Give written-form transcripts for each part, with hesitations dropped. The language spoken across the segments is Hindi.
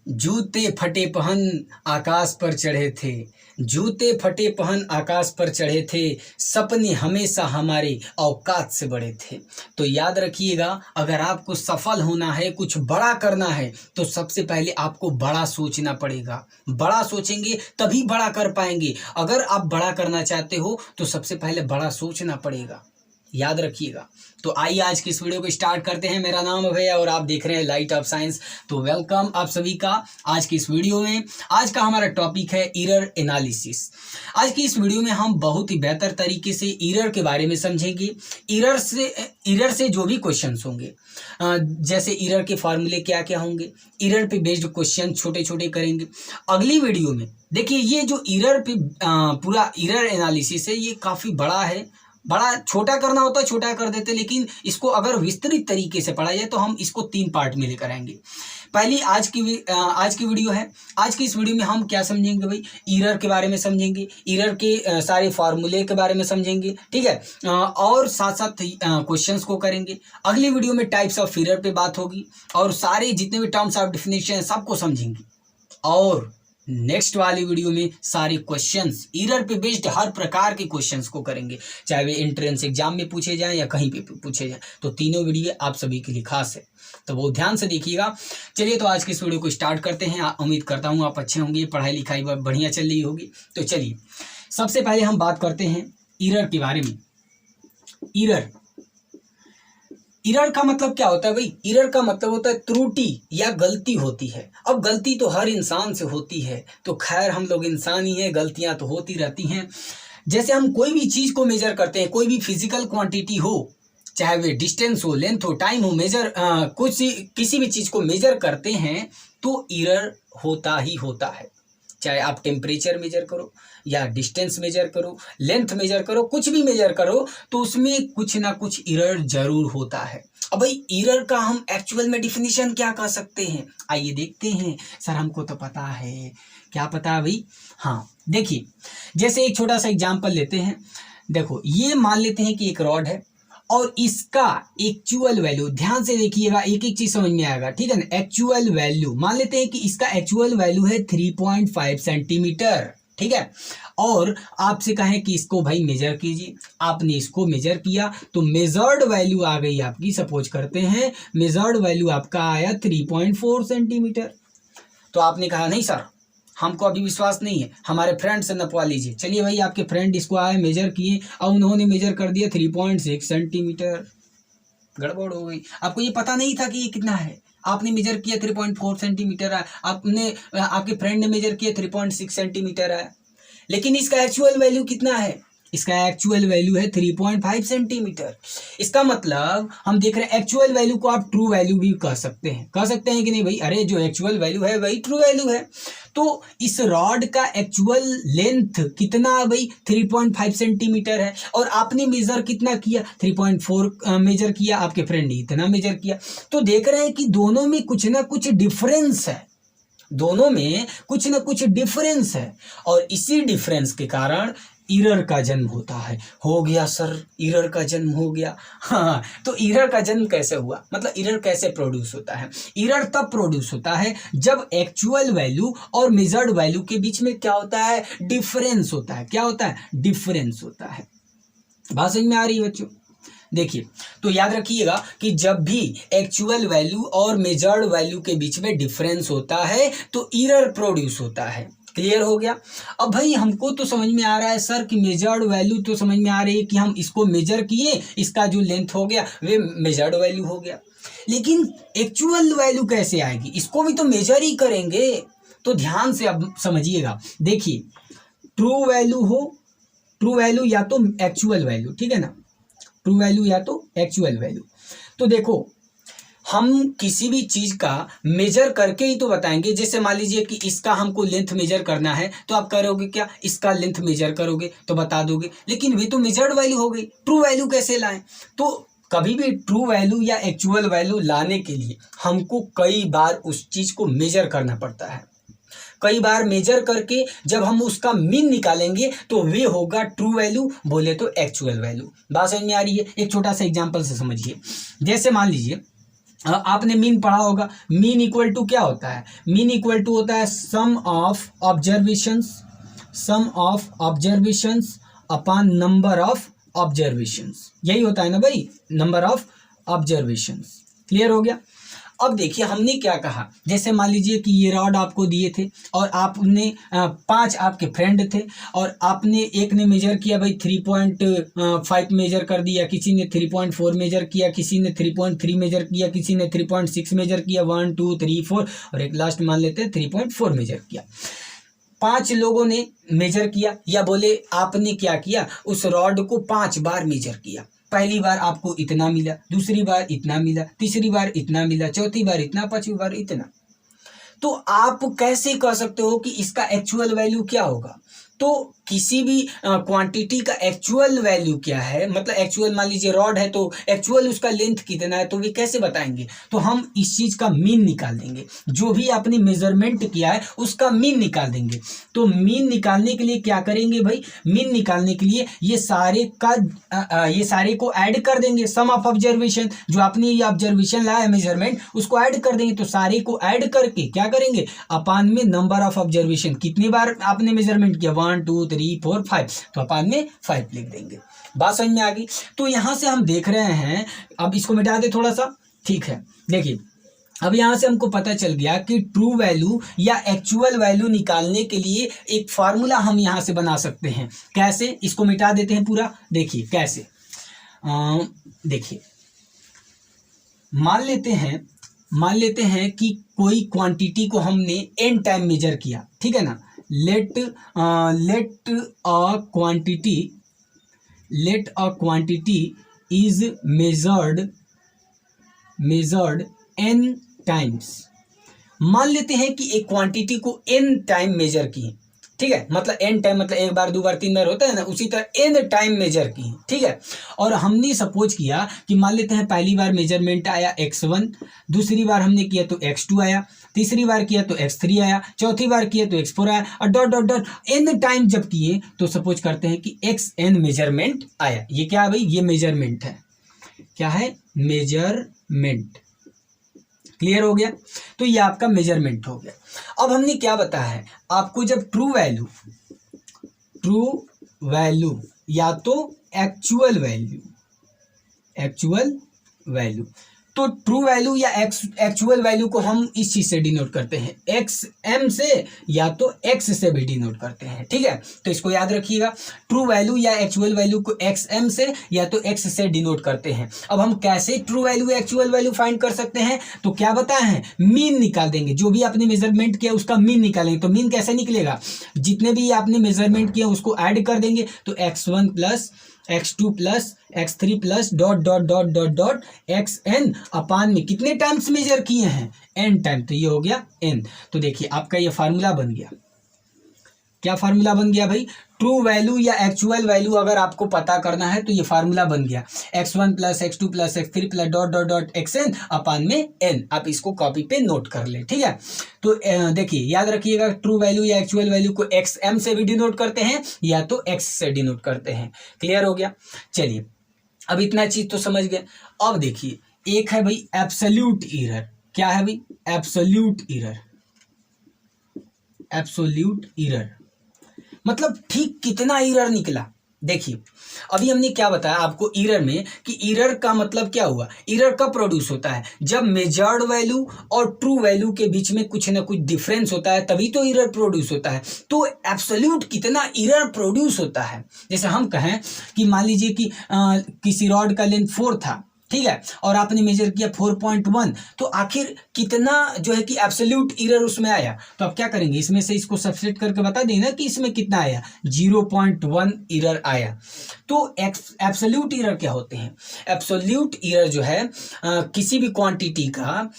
जूते फटे पहन आकाश पर चढ़े थे, जूते फटे पहन आकाश पर चढ़े थे, सपने हमेशा हमारे औकात से बड़े थे। तो याद रखिएगा, अगर आपको सफल होना है, कुछ बड़ा करना है, तो सबसे पहले आपको बड़ा सोचना पड़ेगा। बड़ा सोचेंगे तभी बड़ा कर पाएंगे। अगर आप बड़ा करना चाहते हो तो सबसे पहले बड़ा सोचना पड़ेगा, याद रखिएगा। तो आइए आज की इस वीडियो को स्टार्ट करते हैं। मेरा नाम है भैया और आप देख रहे हैं लाइट ऑफ साइंस। तो वेलकम आप सभी का आज की इस वीडियो में। आज का हमारा टॉपिक है एरर एनालिसिस। आज की इस वीडियो में हम बहुत ही बेहतर तरीके से एरर के बारे में समझेंगे। एरर से जो भी क्वेश्चंस होंगे, जैसे एरर के फार्मूले क्या क्या होंगे, एरर पे बेस्ड क्वेश्चन छोटे छोटे करेंगे अगली वीडियो में। देखिए, ये जो एरर पे पूरा एरर एनालिसिस है, ये काफ़ी बड़ा है। बड़ा छोटा करना होता है छोटा कर देते, लेकिन इसको अगर विस्तृत तरीके से पढ़ा जाए तो हम इसको 3 पार्ट में लेकर आएंगे। पहली आज की वीडियो है। आज की इस वीडियो में हम क्या समझेंगे भाई, एरर के बारे में समझेंगे, एरर के सारे फार्मूले के बारे में समझेंगे, ठीक है, और साथ साथ क्वेश्चंस को करेंगे। अगली वीडियो में टाइप्स ऑफ एरर पे बात होगी और सारे जितने भी टर्म्स ऑफ डेफिनेशन है सबको समझेंगे। और नेक्स्ट वाली वीडियो में सारे क्वेश्चंस, एरर पे बेस्ड हर प्रकार के क्वेश्चंस को करेंगे, चाहे वे एंट्रेंस एग्जाम में पूछे जाएं या कहीं पे पूछे जाएं। तो तीनों वीडियो आप सभी के लिए खास है, तो बहुत ध्यान से देखिएगा। चलिए तो आज की इस वीडियो को स्टार्ट करते हैं। उम्मीद करता हूँ आप अच्छे होंगे, पढ़ाई लिखाई बढ़िया चल रही होगी। तो चलिए सबसे पहले हम बात करते हैं एरर के बारे में। एरर का मतलब क्या होता है भाई? एरर का मतलब होता है त्रुटि या गलती होती है। अब गलती तो हर इंसान से होती है, तो खैर हम लोग इंसान ही हैं, गलतियां तो होती रहती हैं। जैसे हम कोई भी चीज़ को मेजर करते हैं, कोई भी फिजिकल क्वांटिटी हो, चाहे वे डिस्टेंस हो, लेंथ हो, टाइम हो, किसी भी चीज़ को मेजर करते हैं तो एरर होता ही होता है। चाहे आप टेम्परेचर मेजर करो या डिस्टेंस मेजर करो, लेंथ मेजर करो, कुछ भी मेजर करो, तो उसमें कुछ ना कुछ एरर जरूर होता है। अब भाई एरर का हम एक्चुअल में डिफिनीशन क्या कर सकते हैं, आइए देखते हैं। सर हमको तो पता है, क्या पता है भाई? हाँ देखिए, जैसे एक छोटा सा एग्जाम्पल लेते हैं। देखो, ये मान लेते हैं कि एक रॉड है और इसका एक्चुअल वैल्यू, ध्यान से देखिएगा, एक एक चीज समझ में आएगा, ठीक है ना। एक्चुअल वैल्यू मान लेते हैं कि इसका एक्चुअल वैल्यू है 3.5 सेंटीमीटर, ठीक है। और आपसे कहें कि इसको भाई मेजर कीजिए, आपने इसको मेजर किया तो मेजर्ड वैल्यू आ गई आपकी, सपोज करते हैं मेजर्ड वैल्यू आपका आया 3.4 सेंटीमीटर। तो आपने कहा नहीं सर हमको अभी विश्वास नहीं है, हमारे फ्रेंड से नपवा लीजिए। चलिए भाई, आपके फ्रेंड इसको आए मेजर किए और उन्होंने मेजर कर दिया 3.6 सेंटीमीटर। गड़बड़ हो गई। आपको ये पता नहीं था कि ये कितना है, आपने मेजर किया 3.4 सेंटीमीटर है, आपके फ्रेंड ने मेजर किया 3.6 सेंटीमीटर है, लेकिन इसका एक्चुअल वैल्यू कितना है? इसका एक्चुअल वैल्यू है 3.5 सेंटीमीटर। इसका मतलब हम देख रहे हैं एक्चुअल वैल्यू को आप ट्रू वैल्यू भी कह सकते हैं कि नहीं भाई? अरे जो एक्चुअल वैल्यू है वही ट्रू वैल्यू है। तो इस रॉड का एक्चुअल लेंथ कितना है भाई? 3.5 सेंटीमीटर है, और आपने मेजर कितना किया? 3.4 मेजर किया, आपके फ्रेंड ने इतना मेजर किया। तो देख रहे हैं कि दोनों में कुछ ना कुछ डिफरेंस है, दोनों में कुछ ना कुछ डिफरेंस है, और इसी डिफरेंस के कारण एरर का जन्म होता है। हो गया सर, एरर का जन्म हो गया। हाँ, तो एरर का जन्म कैसे हुआ, मतलब एरर कैसे प्रोड्यूस होता है? एरर तब प्रोड्यूस होता है जब एक्चुअल वैल्यू और मेजर्ड वैल्यू के बीच में क्या होता है? डिफरेंस होता है। क्या होता है? डिफरेंस होता है। बात समझ में आ रही है बच्चों? देखिए, तो याद रखिएगा कि जब भी एक्चुअल वैल्यू और मेजर्ड वैल्यू के बीच में डिफरेंस होता है तो एरर प्रोड्यूस होता है। क्लियर हो गया? अब भाई हमको तो समझ में आ रहा है सर कि मेजर्ड वैल्यू तो समझ में आ रही है कि हम इसको मेजर किए, इसका जो लेंथ हो गया वे मेजर्ड वैल्यू हो गया, लेकिन एक्चुअल वैल्यू कैसे आएगी? इसको भी तो मेजर ही करेंगे। तो ध्यान से अब समझिएगा। देखिए, ट्रू वैल्यू या तो एक्चुअल वैल्यू, ठीक है ना, ट्रू वैल्यू या तो एक्चुअल वैल्यू। तो देखो, हम किसी भी चीज का मेजर करके ही तो बताएंगे। जैसे मान लीजिए कि इसका हमको लेंथ मेजर करना है, तो आप करोगे क्या? इसका लेंथ मेजर करोगे तो बता दोगे, लेकिन वे तो मेजर्ड वैल्यू हो गई। ट्रू वैल्यू कैसे लाएं? तो कभी भी ट्रू वैल्यू या एक्चुअल वैल्यू लाने के लिए हमको कई बार उस चीज को मेजर करना पड़ता है। कई बार मेजर करके जब हम उसका मीन निकालेंगे तो वे होगा ट्रू वैल्यू, बोले तो एक्चुअल वैल्यू। बात समझ में आ रही है? एक छोटा सा एग्जांपल से समझिए। जैसे मान लीजिए आपने मीन पढ़ा होगा। मीन इक्वल टू क्या होता है? मीन इक्वल टू होता है sum of observations upon number of observations. यही होता है ना भाई, नंबर ऑफ ऑब्जर्वेशंस। क्लियर हो गया? अब देखिए हमने क्या कहा, जैसे मान लीजिए कि ये रॉड आपको दिए थे और आपने 5 आपके फ्रेंड थे और आपने एक ने मेजर किया भाई 3.5 मेजर कर दिया, किसी ने 3.4 मेजर किया, किसी ने 3.3 मेजर किया, किसी ने 3.6 मेजर किया, 1 2 3 4 और एक लास्ट मान लेते हैं 3.4 मेजर किया। 5 लोगों ने मेजर किया, या बोले आपने क्या किया, उस रॉड को 5 बार मेजर किया। पहली बार आपको इतना मिला, दूसरी बार इतना मिला, तीसरी बार इतना मिला, चौथी बार इतना, पांचवी बार इतना। तो आप कैसे कह सकते हो कि इसका एक्चुअल वैल्यू क्या होगा? तो किसी भी क्वांटिटी का एक्चुअल वैल्यू क्या है, मतलब एक्चुअल मान लीजिए रॉड है तो एक्चुअल उसका लेंथ कितना है, तो वे कैसे बताएंगे? तो हम इस चीज का मीन निकाल देंगे, जो भी आपने मेजरमेंट किया है उसका मीन निकाल देंगे। तो मीन निकालने के लिए क्या करेंगे भाई? मीन निकालने के लिए ये सारे को ऐड कर देंगे, सम ऑफ ऑब्जर्वेशन, जो आपने ये ऑब्जर्वेशन लाया है मेजरमेंट, उसको ऐड कर देंगे। तो सारे को ऐड करके क्या करेंगे? अपान में नंबर ऑफ ऑब्जर्वेशन, कितनी बार आपने मेजरमेंट किया, 1 2 3 4 5, तो अपान में 5 लिख देंगे। बात समझ में आ गई? तो यहां से हम देख रहे हैं, अब इसको मिटा दे थोड़ा सा, ठीक है। देखिए अब यहां से हमको पता चल गया कि ट्रू वैल्यू या एक्चुअल वैल्यू निकालने के लिए एक फार्मूला हम यहां से बना सकते हैं। कैसे? इसको मिटा देते हैं पूरा। देखिए कैसे, देखिए मान लेते हैं कि कोई क्वांटिटी को हमने n टाइम मेजर किया, ठीक है ना। Let a quantity is measured n times. मान लेते हैं कि एक क्वांटिटी को n टाइम मेजर किए, ठीक है, मतलब n टाइम मतलब 1 बार 2 बार 3 बार होता है ना, उसी तरह n टाइम मेजर किए, ठीक है। और हमने सपोज किया कि मान लेते हैं पहली बार मेजरमेंट आया x1, दूसरी बार हमने किया तो x2 आया, तीसरी बार किया तो x3 आया, चौथी बार किया तो x4 आया, और dot dot dot n time जब किए तो सपोज करते हैं कि xn मेजरमेंट आया। ये क्या है भाई? ये मेजरमेंट है। क्या है? मेजरमेंट। क्लियर हो गया? तो ये आपका मेजरमेंट हो गया। अब हमने क्या बताया है आपको, जब ट्रू वैल्यू या तो एक्चुअल वैल्यू, तो ट्रू वैल्यू या एक्चुअल वैल्यू को हम इस चीज से डिनोट करते हैं, XM से या तो X से भी डिनोट करते हैं, ठीक है। तो इसको याद रखिएगा, ट्रू वैल्यू या एक्चुअल वैल्यू को XM से या तो X से डिनोट करते हैं। अब हम कैसे true value actual value find कर सकते हैं? तो क्या बताए हैं? मीन निकाल देंगे। जो भी आपने मेजरमेंट किया उसका मीन निकालेंगे। तो मीन कैसे निकलेगा? जितने भी आपने मेजरमेंट किया उसको ऐड कर देंगे, तो x1 plus x2 plus x3 plus dot dot dot dot dot xn अपान में कितने टाइम्स मेजर किए हैं? n time. तो ये हो गया n। तो देखिए आपका ये फार्मूला बन गया। क्या फार्मूला बन गया भाई? ट्रू वैल्यू या एक्चुअल वैल्यू अगर आपको पता करना है तो ये फार्मूला बन गया, x1 plus x2 plus x3 plus dot dot dot xn अपान में n। आप इसको कॉपी पे नोट कर ले, ठीक है। तो देखिए याद रखिएगा, ट्रू वैल्यू या एक्चुअल वैल्यू को xm से भी डिनोट करते हैं या तो x से डिनोट करते हैं। क्लियर हो गया? चलिए अब इतना चीज तो समझ गए। अब देखिए एक है भाई एब्सोल्यूट एरर। क्या है भाई? एब्सोल्यूट एरर मतलब ठीक कितना एरर निकला। देखिए अभी हमने क्या बताया आपको एरर में, कि एरर का मतलब क्या हुआ? एरर कब प्रोड्यूस होता है? जब मेजर्ड वैल्यू और ट्रू वैल्यू के बीच में कुछ ना कुछ डिफरेंस होता है, तभी तो एरर प्रोड्यूस होता है। तो एब्सोल्यूट कितना एरर प्रोड्यूस होता है? जैसे हम कहें कि मान लीजिए कि किसी रॉड का लेंथ 4 था, ठीक है, और आपने मेजर किया 4.1, तो आखिर कितना जो है कि एब्सोल्यूट एरर उसमें आया? तो आप क्या करेंगे, इसमें से इसको सब्सट्रैक्ट करके बता देना कि इसमें कितना आया, 0.1 एरर आया। तो एब्सोल्यूट एरर क्या होते हैं? एब्सोल्यूट एरर जो है किसी भी क्वांटिटी का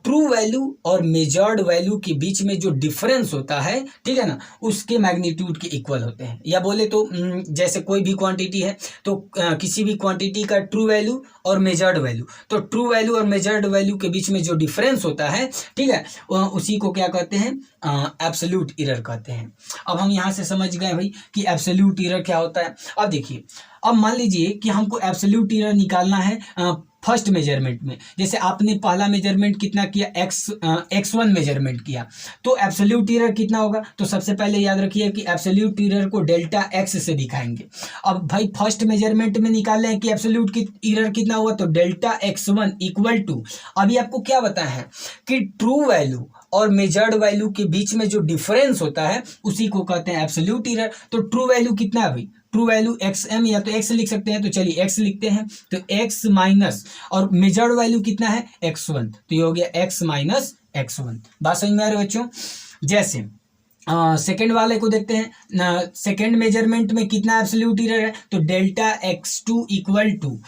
ट्रू वैल्यू और मेजर्ड वैल्यू के बीच में जो डिफरेंस होता है, ठीक है ना, उसके मैग्नीट्यूड के इक्वल होते हैं। या बोले तो जैसे कोई भी क्वांटिटी है तो किसी भी क्वांटिटी का ट्रू वैल्यू और मेजर्ड वैल्यू, तो ट्रू वैल्यू और मेजर्ड वैल्यू के बीच में जो डिफरेंस होता है, ठीक है, उसी को क्या कहते हैं? एब्सोल्यूट एरर कहते हैं। अब हम यहाँ से समझ गए भाई कि एब्सोल्यूट एरर क्या होता है। अब देखिए, अब मान लीजिए कि हमको एब्सोल्यूट एरर निकालना है फर्स्ट मेजरमेंट में। जैसे आपने पहला मेजरमेंट कितना किया, x1 मेजरमेंट किया, तो एब्सोल्यूट एरर कितना होगा, तो सबसे पहले याद रखिए कि एब्सोल्यूट एरर को डेल्टा x से दिखाएंगे। अब भाई फर्स्ट मेजरमेंट में निकाल रहे हैं कि एब्सोल्यूट एरर कितना हुआ, तो डेल्टा x1 इक्वल टू, अभी आपको क्या बताया है कि ट्रू वैल्यू और मेजर्ड वैल्यू के बीच में जो डिफरेंस होता है उसी को कहते हैं एब्सोल्यूट एरर। तो ट्रू वैल्यू कितना है भाई, ट्रू वैल्यू xm, या तो x लिख सकते हैं, तो चलिए x लिखते हैं, तो x माइनस, और मेजर्ड वैल्यू कितना है x1, तो ये हो गया x माइनस x1। बात समझ में आ रही है बच्चों। जैसे सेकेंड वाले को देखते हैं, सेकेंड मेजरमेंट में कितना एब्सोल्यूट एरर है, तो delta x2 equal to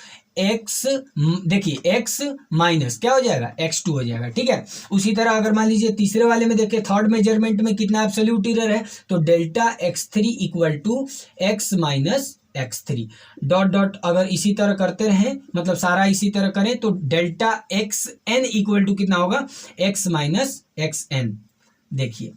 x, देखिए x माइनस क्या हो जाएगा, x2 हो जाएगा, ठीक है। उसी तरह अगर मान लीजिए तीसरे वाले में देखिए, थर्ड मेजरमेंट में कितना एब्सोल्यूट एरर है, तो delta x3 equal to x minus x3 dot dot, अगर इसी तरह करते रहें, मतलब सारा इसी तरह करें, तो डेल्टा xn इक्वल टू कितना होगा, x माइनस xn। देखिए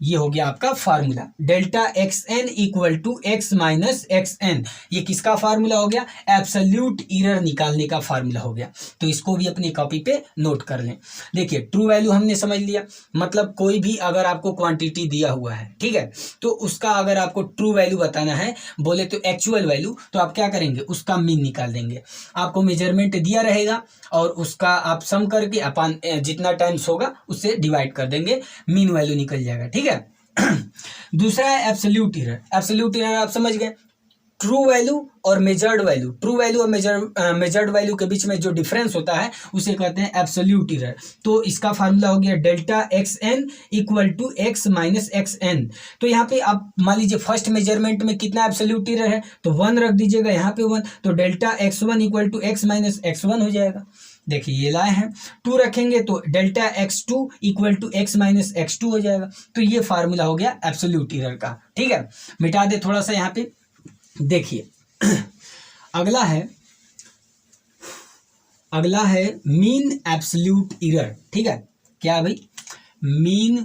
ये हो गया आपका formula, delta xn equal to x minus xn। ये किसका फार्मूला हो गया, एब्सोल्यूट एरर निकालने का फार्मूला हो गया। तो इसको भी अपनी कॉपी पे नोट कर लें। देखिए ट्रू वैल्यू हमने समझ लिया, मतलब कोई भी अगर आपको क्वांटिटी दिया हुआ है, ठीक है, तो उसका अगर आपको ट्रू वैल्यू बताना है, बोले तो एक्चुअल वैल्यू, तो आप क्या करेंगे, उसका मीन निकाल देंगे। आपको मेजरमेंट दिया रहेगा और उसका आप सम करके अपन जितना टाइम्स होगा उससे डिवाइड कर देंगे, मीन वैल्यू निकल जाएगा, ठीक है। दूसरा है एब्सोल्यूट एरर। एब्सोल्यूट एरर आप समझ गए, ट्रू वैल्यू और मेजर्ड वैल्यू, ट्रू वैल्यू और मेजर्ड वैल्यू के बीच में जो डिफरेंस होता है उसे कहते हैं एब्सोल्यूट एरर। तो इसका फार्मूला हो गया delta xn equal to x minus xn। तो यहाँ पे आप मान लीजिए फर्स्ट मेजरमेंट में कितना एब्सोल्यूट एरर है, तो 1 रख दीजिएगा यहाँ पे 1, तो delta x1 equal to x minus x1 हो जाएगा। देखिए ये लाए हैं, 2 रखेंगे तो delta x2 equal to x minus x2 हो जाएगा। तो ये फार्मूला हो गया एब्सोल्यूट एरर का, ठीक है। मिटा दे थोड़ा सा यहाँ पे। देखिए अगला है मीन एब्सोल्यूट एरर, ठीक है। क्या भाई, मीन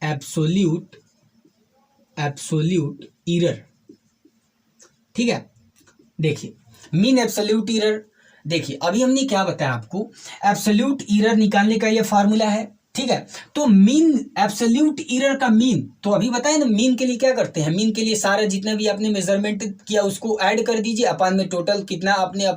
एब्सोल्यूट एरर, ठीक है। देखिए मीन एब्सोल्यूट एरर, देखिए अभी हमने क्या बताया आपको, एब्सोल्यूट एरर निकालने का ये फार्मूला है, ठीक है। तो मीन एब्सोल्यूट एरर का मीन, तो अभी बताए ना, मीन के लिए क्या करते हैं, मीन के लिए सारा जितना भी आपने मेजरमेंट किया उसको ऐड कर दीजिए, अपन में टोटल कितना आपने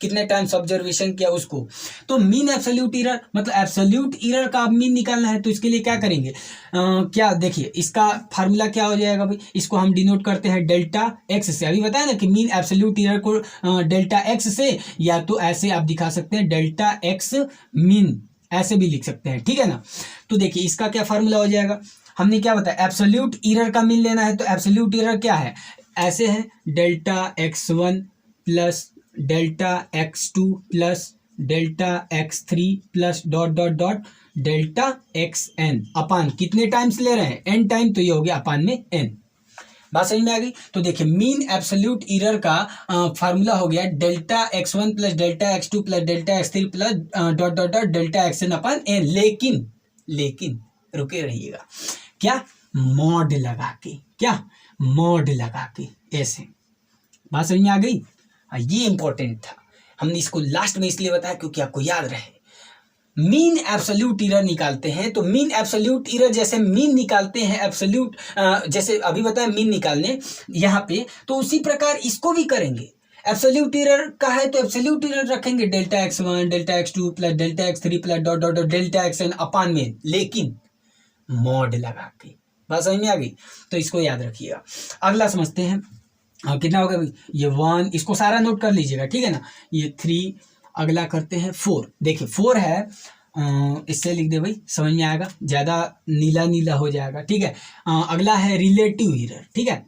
कितने टाइम्स ऑब्जर्वेशन किया उसको। तो मीन एब्सोल्यूट एरर मतलब एब्सोल्यूट एरर का आप मीन निकालना है, तो इसके लिए क्या करेंगे, क्या देखिए इसका फार्मूला क्या हो जाएगा भाई, इसको हम डिनोट करते हैं डेल्टा एक्स से। अभी बताया ना कि मीन एब्सोल्यूट एरर को डेल्टा एक्स से, या तो ऐसे आप दिखा सकते हैं डेल्टा एक्स मीन, ऐसे भी लिख सकते हैं, ठीक है ना। तो देखिए इसका क्या फार्मूला हो जाएगा, हमने क्या बताया, एब्सोल्यूट एरर का मीन लेना है, तो एब्सोल्यूट एरर क्या है, ऐसे है delta x1 plus delta x2 plus delta x3 plus dot dot dot delta xn अपान कितने टाइम्स ले रहे हैं, n टाइम, तो ये हो गया अपान में n। बात समझ में आ गई। तो देखिए मीन एब्सोल्यूट एरर का फार्मूला हो गया delta x1 plus delta x2 plus delta x3 plus dot dot dot delta xn अपन n। लेकिन रुके रहिएगा, क्या, मॉड लगा के, क्या, मॉड लगा के, ऐसे। बात समझ में आ गई। ये इंपॉर्टेंट था, हमने इसको लास्ट में इसलिए बताया क्योंकि आपको याद रहे। मीन एब्सोल्यूट एरर निकालते हैं, तो मीन एब्सोल्यूट एरर जैसे मीन निकालते हैं एब्सोल्यूट, जैसे अभी बताया मीन निकालने यहाँ पे, तो उसी प्रकार इसको भी करेंगे। एब्सोल्यूट एरर का है तो एब्सोल्यूट एरर रखेंगे delta x1 delta x2 plus delta x3 plus dot dot dot delta xn अपान में, लेकिन मॉड लगा के। बात समझ में आ गई, तो इसको याद रखिएगा। अगला समझते हैं, कितना होगा भाई, ये 1, इसको सारा नोट कर लीजिएगा, ठीक है ना। ये 3, अगला करते हैं 4। देखिए 4 है, इससे लिख दे भाई, समझ में आएगा, ज़्यादा नीला नीला हो जाएगा, ठीक है। अगला है रिलेटिव एरर, ठीक है।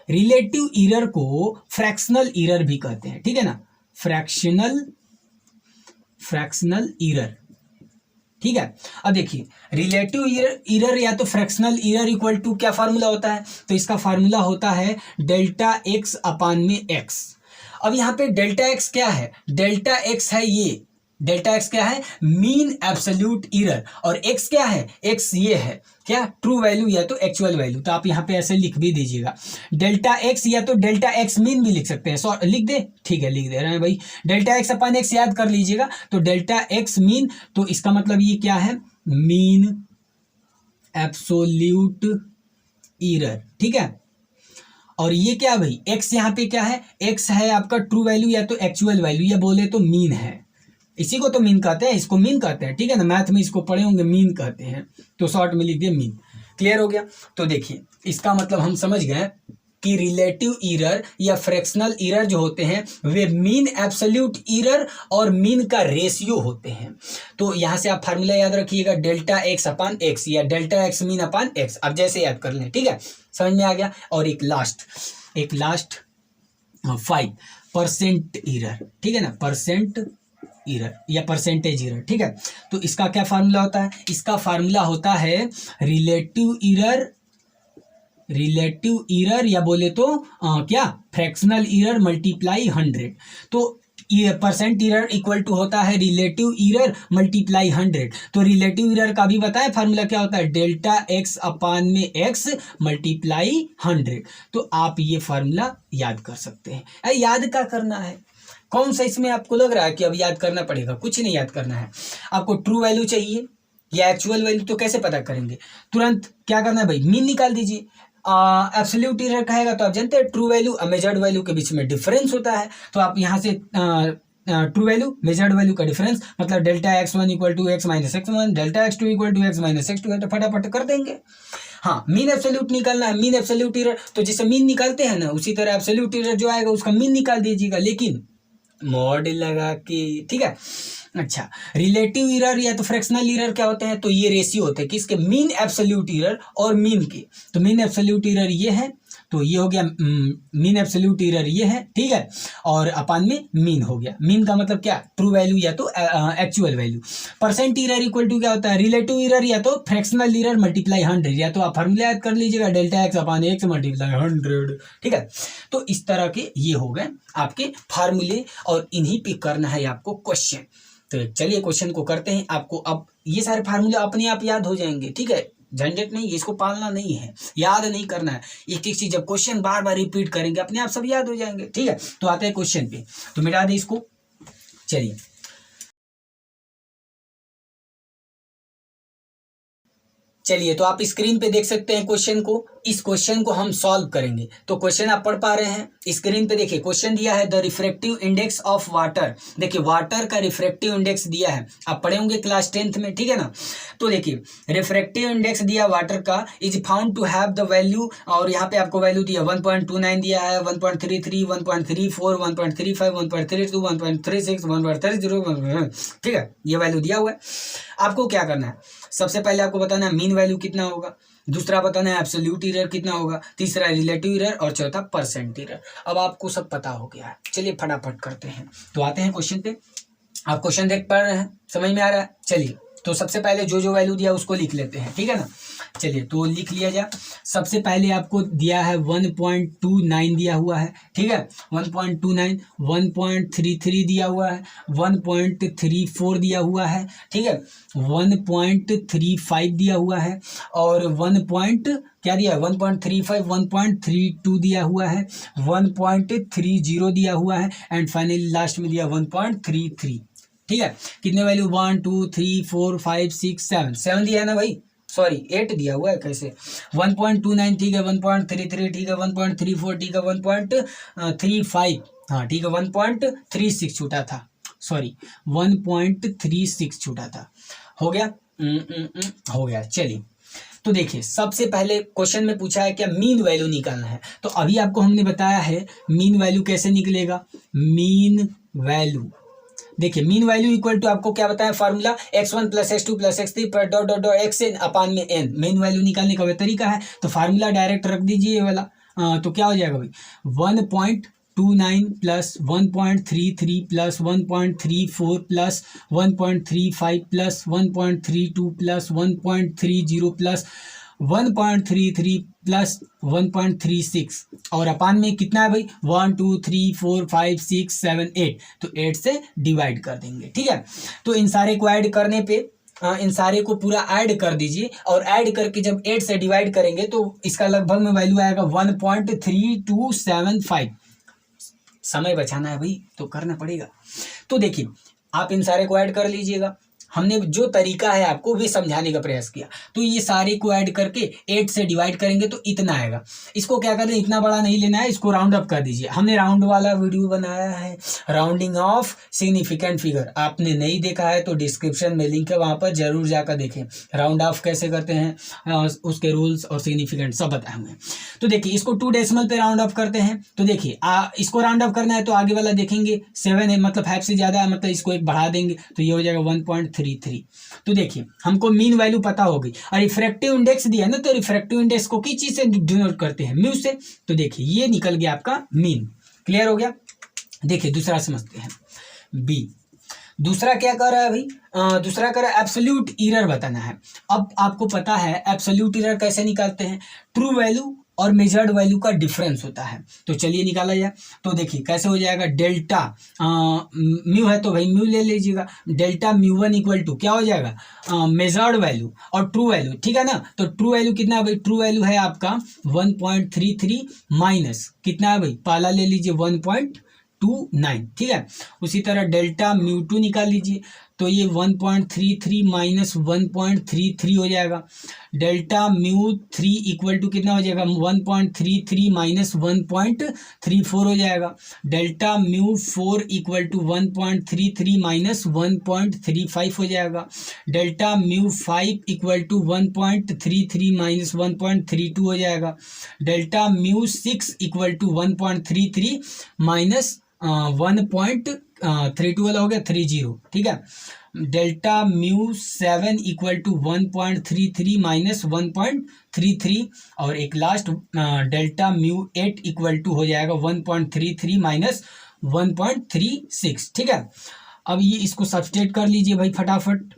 रिलेटिव एरर को फ्रैक्शनल एरर भी कहते हैं, ठीक है ना, फ्रैक्शनल एरर, ठीक है। अब देखिए रिलेटिव एरर या तो फ्रैक्शनल एरर इक्वल टू क्या फार्मूला होता है, तो इसका फार्मूला होता है डेल्टा एक्स अपान में एक्स। अब यहाँ पे डेल्टा एक्स क्या है, डेल्टा एक्स है ये डेल्टा एक्स क्या है, मीन एब्सोल्यूट एरर, और एक्स क्या है, एक्स ये है क्या, ट्रू वैल्यू या तो एक्चुअल वैल्यू। तो आप यहाँ पे ऐसे लिख भी दीजिएगा डेल्टा एक्स, या तो डेल्टा एक्स मीन भी लिख सकते हैं, सॉरी लिख दे, ठीक है लिख दे रहे हैं भाई, डेल्टा एक्स अपन एक्स याद कर लीजिएगा, तो डेल्टा एक्स मीन, तो इसका मतलब ये क्या है, मीन एब्सोल्यूट एरर, ठीक है। और ये क्या भाई, एक्स यहाँ पे क्या है, एक्स है आपका ट्रू वैल्यू या तो एक्चुअल वैल्यू, या बोले तो मीन है, इसी को तो मीन कहते हैं, इसको मीन कहते हैं, ठीक है ना, मैथ में इसको पढ़े होंगे मीन कहते हैं, तो शॉर्ट में लिख दिया मीन। क्लियर हो गया। तो देखिए इसका मतलब हम समझ गए कि रिलेटिव एरर या फ्रैक्शनल एरर जो होते हैं वे मीन एब्सोल्यूट एरर और मीन का रेशियो होते हैं। तो यहाँ से आप फार्मूला याद रखिएगा, डेल्टा एक्स अपान एक्स या डेल्टा एक्स मीन अपान एक्स, अब जैसे याद कर लें, ठीक है, समझ में आ गया। और एक लास्ट 5% एरर, ठीक है ना, परसेंट एरर या परसेंटेज एरर, ठीक है। तो इसका क्या फार्मूला होता है, इसका फार्मूला होता है रिलेटिव एरर या बोले तो क्या, फ्रैक्शनल एरर मल्टीप्लाई 100। तो परसेंट एरर इक्वल टू होता है रिलेटिव एरर मल्टीप्लाई 100। तो रिलेटिव एरर का भी बताया फार्मूला क्या होता है, डेल्टा एक्स अपान में एक्स मल्टीप्लाई 100। तो आप ये फार्मूला याद कर सकते हैं। याद क्या करना है, कौन सा इसमें आपको लग रहा है कि अब याद करना पड़ेगा, कुछ नहीं याद करना है। आपको ट्रू वैल्यू चाहिए या एक्चुअल वैल्यू, तो कैसे पता करेंगे, तुरंत क्या करना है भाई, मीन निकाल दीजिए। एब्सोल्यूट एरर कहेगा तो आप जानते हैं ट्रू वैल्यू और मेजर्ड वैल्यू के बीच में डिफरेंस होता है, तो आप यहाँ से ट्रू वैल्यू मेजर्ड वैल्यू का डिफरेंस मतलब delta x1 equal to x minus x1, delta x2 equal to x minus x2 है, तो फटाफट कर देंगे। हाँ, मीन एब्सोल्यूट निकालना है, मीन एब्सोल्यूट एरर, तो जैसे मीन निकालते हैं ना उसी तरह एब्सोल्यूट एरर जो आएगा उसका मीन निकाल दीजिएगा, लेकिन मॉड लगा के, ठीक है। अच्छा, रिलेटिव एरर या तो फ्रैक्शनल एरर क्या होते हैं, तो ये रेशियो होते हैं किसके, मीन एब्सोल्यूट एरर और मीन के। तो मीन एब्सोल्यूट एरर ये है, तो ये हो गया मीन एब्सोल्यूट एरर ये है, ठीक है, और अपान में मीन हो गया। मीन का मतलब क्या, ट्रू वैल्यू या तो actual value. Percent error equal to क्या होता है, रिलेटिव एरर या तो फ्रैक्शनल एरर मल्टीप्लाई 100, या तो आप फार्मूला याद कर लीजिएगा, डेल्टा एक्स अपान एक्स मल्टीप्लाई 100, ठीक है। तो इस तरह के ये हो गए आपके फार्मूले, और इन्हीं पे करना है आपको क्वेश्चन। तो चलिए क्वेश्चन को करते हैं। आपको अब ये सारे फार्मूले अपने आप याद हो जाएंगे, ठीक है, झंझट नहीं, इसको पालना नहीं है, याद नहीं करना है। एक एक चीज जब क्वेश्चन बार बार रिपीट करेंगे अपने आप सब याद हो जाएंगे, ठीक है। तो आते हैं क्वेश्चन पे, तो मिटा दें इसको। चलिए तो आप स्क्रीन पे देख सकते हैं क्वेश्चन को। इस क्वेश्चन को हम सॉल्व करेंगे। तो क्वेश्चन आप पढ़ पा रहे हैं, स्क्रीन पे देखिए क्वेश्चन दिया है, the refractive index of water. देखिए वाटर का रिफ्रैक्टिव इंडेक्स दिया है, आप पढ़े होंगे क्लास 10th में, ठीक है ना। तो देखिए रिफ्रैक्टिव इंडेक्स दिया वाटर का, is found to have the value, और यहाँ पे आपको वैल्यू दिया 1.29 दिया है, 1.33, 1.34, 1.35, 1.32, 1.36, 1.30, ठीक है, ये वैल्यू दिया हुआ है। आपको क्या करना है, सबसे पहले आपको बताना है मीन वैल्यू कितना होगा, दूसरा बताना है एब्सोल्यूट एरर कितना होगा, तीसरा रिलेटिव एरर, और चौथा परसेंट एरर। अब आपको सब पता हो गया है, चलिए फटाफट करते हैं। तो आते हैं क्वेश्चन पे। आप क्वेश्चन देख पा रहे हैं, समझ में आ रहा है। चलिए तो सबसे पहले जो जो वैल्यू दिया उसको लिख लेते हैं, ठीक है ना। चलिए तो लिख लिया जाए। सबसे पहले आपको दिया है 1.29 दिया हुआ है, ठीक है, 1.29, 1.33 दिया हुआ है, 1.34 दिया हुआ है, ठीक है, 1.35 दिया हुआ है, और क्या दिया है, 1.35, 1.32 दिया हुआ है, 1.30 दिया हुआ है, एंड फाइनली लास्ट में दिया 1.33, ठीक है। कितने वैल्यू, 1 2 3 4 5 6 7 दिया है ना भाई, सॉरी 8 दिया हुआ है, कैसे 1.29 ठीक है, 1.33 ठीक है, 1.34 ठीक है, 1.35 हाँ ठीक है, 1.36 छूटा था, सॉरी 1.36 छूटा था, हो गया हो गया। चलिए तो देखिए सबसे पहले क्वेश्चन में पूछा है क्या, मीन वैल्यू निकालना है। तो अभी आपको हमने बताया है मीन वैल्यू कैसे निकलेगा। मीन वैल्यू देखिए, मीन वैल्यू इक्वल टू आपको क्या बताया formula, x1 plus x2 plus x3 पर डॉट डॉट डॉट xn अपान में n। मीन वैल्यू निकालने का वह तरीका है, तो फार्मूला डायरेक्ट रख दीजिए ये वाला। तो क्या हो जाएगा भाई, 1.29 plus 1.33 plus 1.34 plus 1.35 plus 1.32 plus 1.30 plus 1.33 plus 1.36 और अपान में कितना है भाई 1 2 3 4 5 6 7 8, तो 8 से डिवाइड कर देंगे। ठीक है, तो इन सारे को ऐड करने पे इन सारे को पूरा ऐड कर दीजिए और ऐड करके जब 8 से डिवाइड करेंगे तो इसका लगभग में वैल्यू आएगा 1.3275। समय बचाना है भाई तो करना पड़ेगा। तो देखिए आप इन सारे को ऐड कर लीजिएगा। हमने जो तरीका है आपको भी समझाने का प्रयास किया। तो ये सारे को ऐड करके 8 से डिवाइड करेंगे तो इतना आएगा। इसको क्या करते हैं, इतना बड़ा नहीं लेना है, इसको राउंड अप कर दीजिए। हमने राउंड वाला वीडियो बनाया है, राउंडिंग ऑफ सिग्निफिकेंट फिगर। आपने नहीं देखा है तो डिस्क्रिप्शन में लिंक है, वहाँ पर जरूर जाकर देखें। राउंड ऑफ कैसे करते हैं, उसके रूल्स और सिग्निफिकेंट सब बताए हुए हैं। तो देखिए इसको 2 डेसिमल पे राउंड ऑफ करते हैं। तो देखिए इसको राउंड ऑफ करना है तो आगे वाला देखेंगे 7 है, मतलब 5 से ज़्यादा है, मतलब इसको एक बढ़ा देंगे तो ये हो जाएगा 1.33। तो देखिए हमको मीन वैल्यू पता हो गई और रिफ्रैक्टिव इंडेक्स दिया है ना, तो रिफ्रैक्टिव इंडेक्स को किस चीज से डिनोट करते हैं, म्यू से। तो देखिए ये निकल गया आपका मीन। क्लियर हो गया। देखिए दूसरा समझते हैं, बी। दूसरा क्या कर रहा है भाई, दूसरा कर रहा है एब्सोल्यूट एरर बताना है। अब आपको पता है एब्सोल्यूट एरर कैसे निकालते हैं, ट्रू वैल्यू और मेजर्ड वैल्यू का डिफरेंस होता है। तो चलिए निकाला जाए। तो देखिए कैसे हो जाएगा, डेल्टा म्यू है तो भाई म्यू ले लीजिएगा, डेल्टा म्यू1 इक्वल टू क्या हो जाएगा, मेजर्ड वैल्यू और ट्रू वैल्यू। ठीक है ना, तो ट्रू वैल्यू कितना है भाई, ट्रू वैल्यू है आपका 1.33 माइनस कितना है भाई, पहला ले लीजिए 1.29। ठीक है, उसी तरह डेल्टा म्यू2 निकाल लीजिए तो ये 1.33 माइनस 1.33 हो जाएगा। डेल्टा म्यू3 इक्वल टू कितना हो जाएगा, 1.33 माइनस 1.34 हो जाएगा। डेल्टा म्यू4 इक्वल टू 1.33 माइनस 1.35 हो जाएगा। डेल्टा म्यू5 इक्वल टू 1.33 माइनस 1.32 हो जाएगा। डेल्टा म्यू6 इक्वल टू 1.33 माइनस 1.32 वाला हो गया 30। ठीक है, डेल्टा म्यू7 इक्वल टू 1.33 माइनस 1.33 और एक लास्ट डेल्टा म्यू8 इक्वल टू हो जाएगा 1.33 माइनस 1.36। ठीक है, अब ये इसको सब्सट्रेट कर लीजिए भाई फटाफट।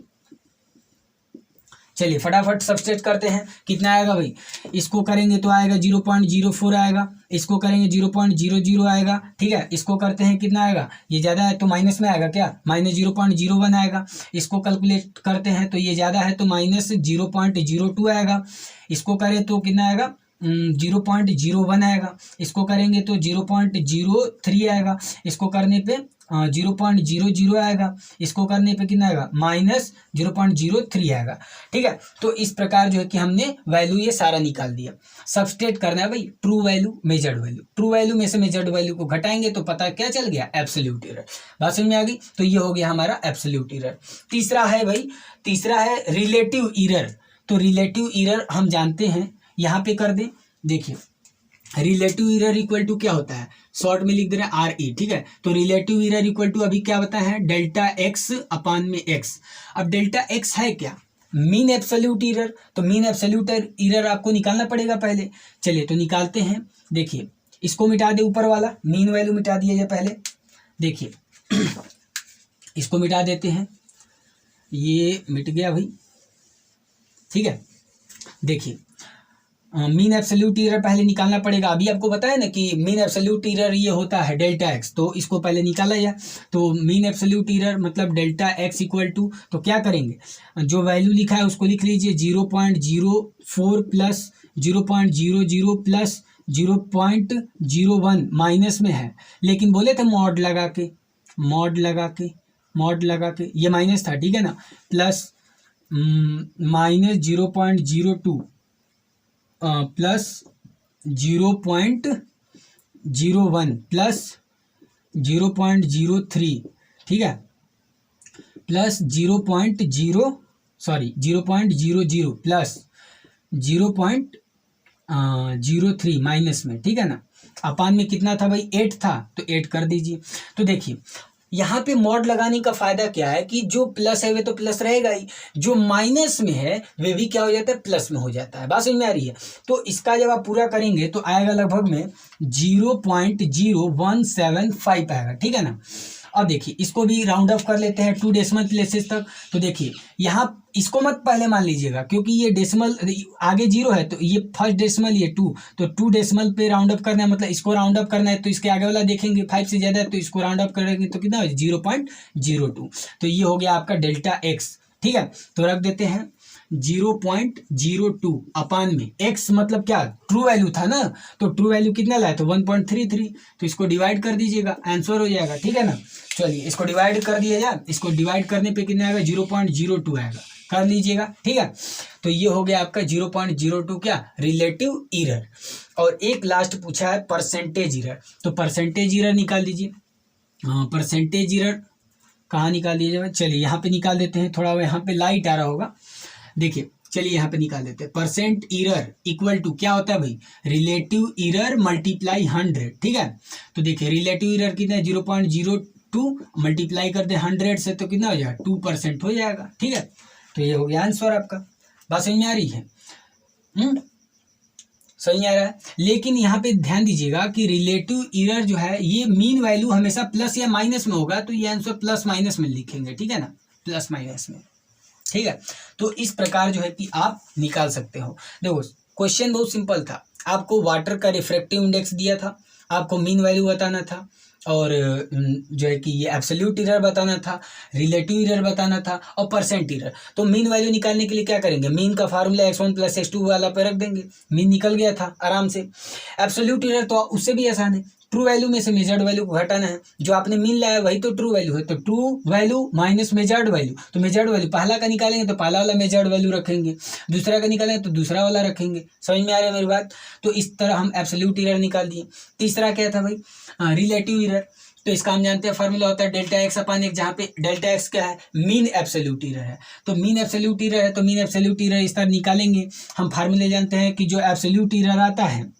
चलिए फटाफट सब्सट्रेट करते हैं, कितना आएगा भाई, इसको करेंगे तो आएगा 0.04 आएगा, इसको करेंगे 0.00 आएगा। ठीक है, इसको करते हैं कितना आएगा, ये ज़्यादा है तो माइनस में आएगा क्या, माइनस 0.01 आएगा। इसको कैलकुलेट करते हैं तो ये ज़्यादा है तो माइनस 0.02 आएगा। इसको करें तो कितना आएगा 0.01 आएगा। इसको करेंगे तो 0.03 आएगा। इसको करने पे 0.00 आएगा। इसको करने पे कितना आएगा, माइनस 0.03 आएगा। ठीक है, तो इस प्रकार जो है कि हमने वैल्यू ये सारा निकाल दिया। सब्सट्रेट करना है भाई true value measured value, true value में से मेजर्ड वैल्यू को घटाएंगे तो पता क्या चल गया, एब्सोल्यूट एरर। बात समझ में आ गई। तो ये हो गया हमारा एब्सोल्यूट एरर। तीसरा है भाई, तीसरा है रिलेटिव एरर। तो रिलेटिव एरर हम जानते हैं, यहाँ पे कर दें। देखिए रिलेटिव एरर इक्वल टू क्या होता है, शॉर्ट में लिख दे रहे हैं RE। ठीक है, तो रिलेटिव एरर इक्वल टू अभी क्या बताया है, डेल्टा एक्स अपान में एक्स। अब डेल्टा एक्स है क्या, मीन एब्सोल्यूट एरर। तो मीन एब्सोल्यूट एरर आपको निकालना पड़ेगा पहले। चलिए तो निकालते हैं। देखिए इसको मिटा दे, ऊपर वाला मीन वैल्यू मिटा दिया जाए पहले। देखिए इसको मिटा देते हैं, ये मिट गया भाई। ठीक है, देखिए मीन एब्सोल्यूट एरर पहले निकालना पड़ेगा। अभी आपको बताया ना कि मीन एब्सोल्यूट एरर ये होता है डेल्टा एक्स, तो इसको पहले निकाला जाए। तो मीन एब्सोल्यूट एरर मतलब डेल्टा एक्स इक्वल टू, तो क्या करेंगे, जो वैल्यू लिखा है उसको लिख लीजिए 0.04 प्लस 0.00 प्लस 0.01 माइनस में है, लेकिन बोले थे मॉड लगा के, मॉड लगा के ये माइनस था। ठीक है ना, प्लस माइनस 0.02 प्लस 0.01 प्लस 0.03। ठीक है, प्लस 0.00 प्लस 0.03 माइनस में। ठीक है ना, अपान में कितना था भाई, 8 था तो 8 कर दीजिए। तो देखिए यहाँ पे मॉड लगाने का फायदा क्या है कि जो प्लस है वे तो प्लस रहेगा ही, जो माइनस में है वे भी क्या हो जाता है, प्लस में हो जाता है। बात समझ में आ रही है। तो इसका जब आप पूरा करेंगे तो आएगा लगभग में 0.0175 आएगा। ठीक है ना, अब देखिए इसको भी राउंड ऑफ कर लेते हैं 2 डेसिमल प्लेसेस तक। तो देखिए यहाँ इसको मत पहले मान लीजिएगा, क्योंकि ये डेसिमल आगे 0 है, तो ये फर्स्ट डेसिमल ये 2, तो 2 डेसिमल पे राउंड अप करना है, मतलब इसको राउंड अप करना है, तो इसके आगे वाला देखेंगे 5 से ज़्यादा है तो इसको राउंड अप करेंगे तो कितना हो 0.02। तो ये हो गया आपका डेल्टा एक्स। ठीक है, तो रख देते हैं 0.02 अपान में एक्स, मतलब क्या ट्रू वैल्यू था ना, तो ट्रू वैल्यू कितना लाया तो 1.33, तो इसको डिवाइड कर दीजिएगा, आंसर हो जाएगा। ठीक है ना, चलिए इसको डिवाइड कर दिया जाए, इसको डिवाइड करने पे कितना आएगा 0.02 आएगा, कर लीजिएगा। ठीक है, तो ये हो गया आपका 0.02 क्या रिलेटिव एरर। और एक लास्ट पूछा है परसेंटेज एरर, तो परसेंटेज एरर निकाल दीजिए। हाँ, परसेंटेज एरर कहाँ निकाल दिया जाए, चलिए यहाँ पे निकाल देते हैं, थोड़ा यहाँ पे लाइट आ रहा होगा, देखिए चलिए यहाँ पे निकाल देते हैं। परसेंट एरर इक्वल टू क्या होता है भाई, रिलेटिव एरर मल्टीप्लाई 100। ठीक है, तो देखिए रिलेटिव एरर कितना है 0.02 मल्टीप्लाई कर दे 100 से तो कितना हो जाएगा 2% हो जाएगा। ठीक है, तो ये हो गया आंसर आपका। बात समझ में आ रही है? समझ में आ रहा है? लेकिन यहाँ पे ध्यान दीजिएगा कि रिलेटिव एरर जो है ये मीन वैल्यू हमेशा प्लस या माइनस में होगा, तो ये आंसर प्लस माइनस में लिखेंगे। ठीक है ना, प्लस माइनस में। ठीक है, तो इस प्रकार जो है कि आप निकाल सकते हो। देखो क्वेश्चन बहुत सिंपल था, आपको वाटर का रिफ्रैक्टिव इंडेक्स दिया था, आपको मीन वैल्यू बताना था, और जो है कि ये एब्सोल्यूट एरर बताना था, रिलेटिव एरर बताना था, और परसेंट एरर। तो मीन वैल्यू निकालने के लिए क्या करेंगे, मीन का फार्मूला x1 + x2 वाला पे रख देंगे, मीन निकल गया था आराम से। एब्सोल्यूट एरर तो उससे भी आसान है, ट्रू वैल्यू में से मेजर्ड वैल्यू को घटाना है, जो आपने मीन लाया वही तो ट्रू वैल्यू है, तो true value minus measured value, तो मेजर्ड वैल्यू पहला का निकालेंगे तो पहला वाला मेजर्ड वैल्यू रखेंगे, दूसरा का निकालेंगे तो दूसरा वाला रखेंगे। समझ में आ रही है मेरी बात? तो इस तरह हम एब्सोल्यूट एरर निकाल दिए। तीसरा क्या था भाई, रिलेटिव एरर, तो इसका हम जानते हैं फार्मूला होता है डेल्टा एक्स अपान एक, जहाँ पे डेल्टा एक्स क्या है मीन एब्सोल्यूट एरर है, तो मीन एब्सोल्यूट एरर है, तो मीन एब्सोल्यूट एरर इस तरह निकालेंगे। हम फार्मूले जानते हैं कि जो एब्सोल्यूट एरर आता है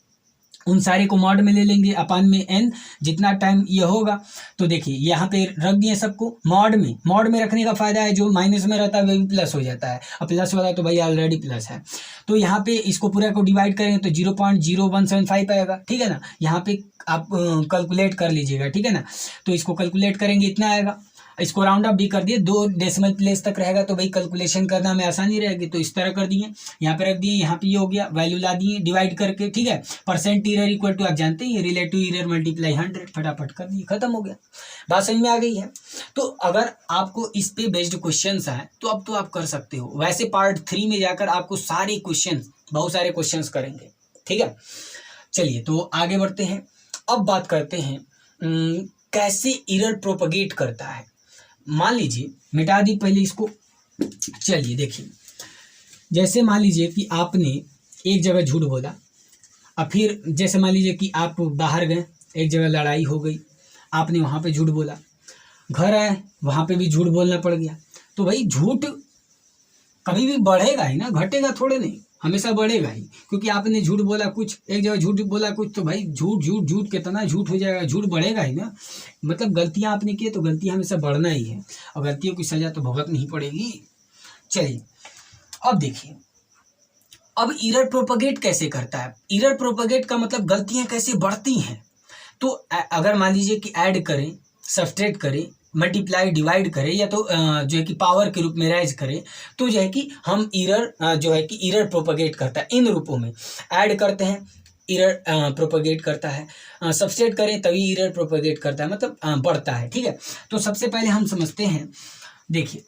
उन सारे को मॉड में ले लेंगे, अपान में n जितना टाइम ये होगा। तो देखिए यहाँ पे रख दिए सबको मॉड में। मॉड में रखने का फायदा है जो माइनस में रहता है वह भी प्लस हो जाता है, और प्लस वाला तो भाई ऑलरेडी प्लस है। तो यहाँ पे इसको पूरा को डिवाइड करेंगे तो 0.0175 आएगा। ठीक है ना, यहाँ पे आप कैलकुलेट कर लीजिएगा। ठीक है ना, तो इसको कैलकुलेट करेंगे इतना आएगा। इसको राउंड अप भी कर दिए, 2 डेसिमल प्लेस तक रहेगा तो भाई कैलकुलेशन करना में आसानी रहेगी, तो इस तरह कर दिए, यहाँ पे रख दिए, यहाँ पे ये हो गया, वैल्यू ला दिए डिवाइड करके। ठीक है, परसेंट एरर इक्वल टू आप जानते हैं रिलेटिव एरर मल्टीप्लाई 100, फटाफट कर दिए, खत्म हो गया। बात समझ में आ गई है? तो अगर आपको इस पे बेस्ड क्वेश्चन आए तो अब तो आप कर सकते हो। वैसे पार्ट 3 में जाकर आपको सारे क्वेश्चन, बहुत सारे क्वेश्चन करेंगे। ठीक है, चलिए तो आगे बढ़ते हैं। अब बात करते हैं कैसे एरर प्रोपगेट करता है। मान लीजिए, मिटा दी पहले इसको। चलिए देखिए, जैसे मान लीजिए कि आपने एक जगह झूठ बोला, और फिर जैसे मान लीजिए कि आप बाहर गए, एक जगह लड़ाई हो गई, आपने वहाँ पे झूठ बोला, घर आए वहाँ पे भी झूठ बोलना पड़ गया। तो भाई झूठ कभी भी बढ़ेगा ही ना, घटेगा थोड़े नहीं, हमेशा बढ़ेगा ही, क्योंकि आपने झूठ बोला कुछ, एक जगह झूठ बोला कुछ, तो भाई झूठ झूठ झूठ कितना झूठ हो जाएगा, झूठ बढ़ेगा ही ना। मतलब गलतियां आपने की तो गलतियां हमेशा बढ़ना ही है, और गलतियों की सजा तो भुगतनी ही पड़ेगी। चलिए अब देखिए, अब एरर प्रोपगेट कैसे करता है। एरर प्रोपगेट का मतलब गलतियां कैसे बढ़ती हैं। तो अगर मान लीजिए कि ऐड करें, सब्सट्रैक्ट करें, मल्टीप्लाई डिवाइड करें, या तो जो है कि पावर के रूप में राइज करें, तो जो है कि हम एरर जो है कि एरर प्रोपगेट करता है इन रूपों में। ऐड करते हैं, एरर प्रोपगेट करता है, सब्सट्रैक्ट करें तभी एरर प्रोपगेट करता है, मतलब बढ़ता है। ठीक है, तो सबसे पहले हम समझते हैं, देखिए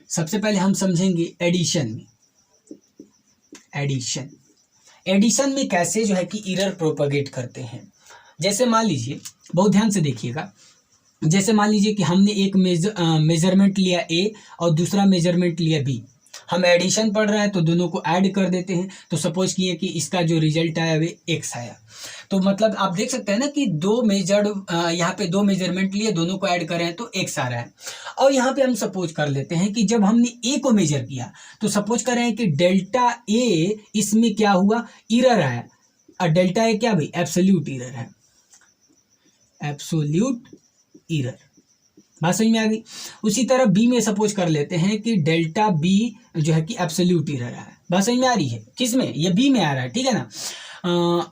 सबसे पहले हम समझेंगे एडिशन में। एडिशन में कैसे जो है कि एरर प्रोपगेट करते हैं। जैसे मान लीजिए, बहुत ध्यान से देखिएगा, जैसे मान लीजिए कि हमने एक मेजरमेंट लिया A और दूसरा मेजरमेंट लिया B, हम एडिशन पढ़ रहे हैं तो दोनों को ऐड कर देते हैं। तो सपोज किए कि इसका जो रिजल्ट आया वे x आया, तो मतलब आप देख सकते हैं ना कि यहाँ पे 2 मेजरमेंट लिए, दोनों को ऐड करें तो x आ रहा है। और यहाँ पे हम सपोज कर लेते हैं कि जब हमने A को मेजर किया तो सपोज कर रहे हैं कि डेल्टा A इसमें क्या हुआ, एरर आया, और डेल्टा A क्या भाई एब्सोल्यूट एरर है, एब्सोल्यूट एरर। बात समझ में आ गई। उसी तरह बी में सपोज कर लेते हैं कि डेल्टा बी जो है कि एब्सोल्यूट एरर है। बात समझ में आ रही है, किसमें, ये बी में आ रहा है। ठीक है ना,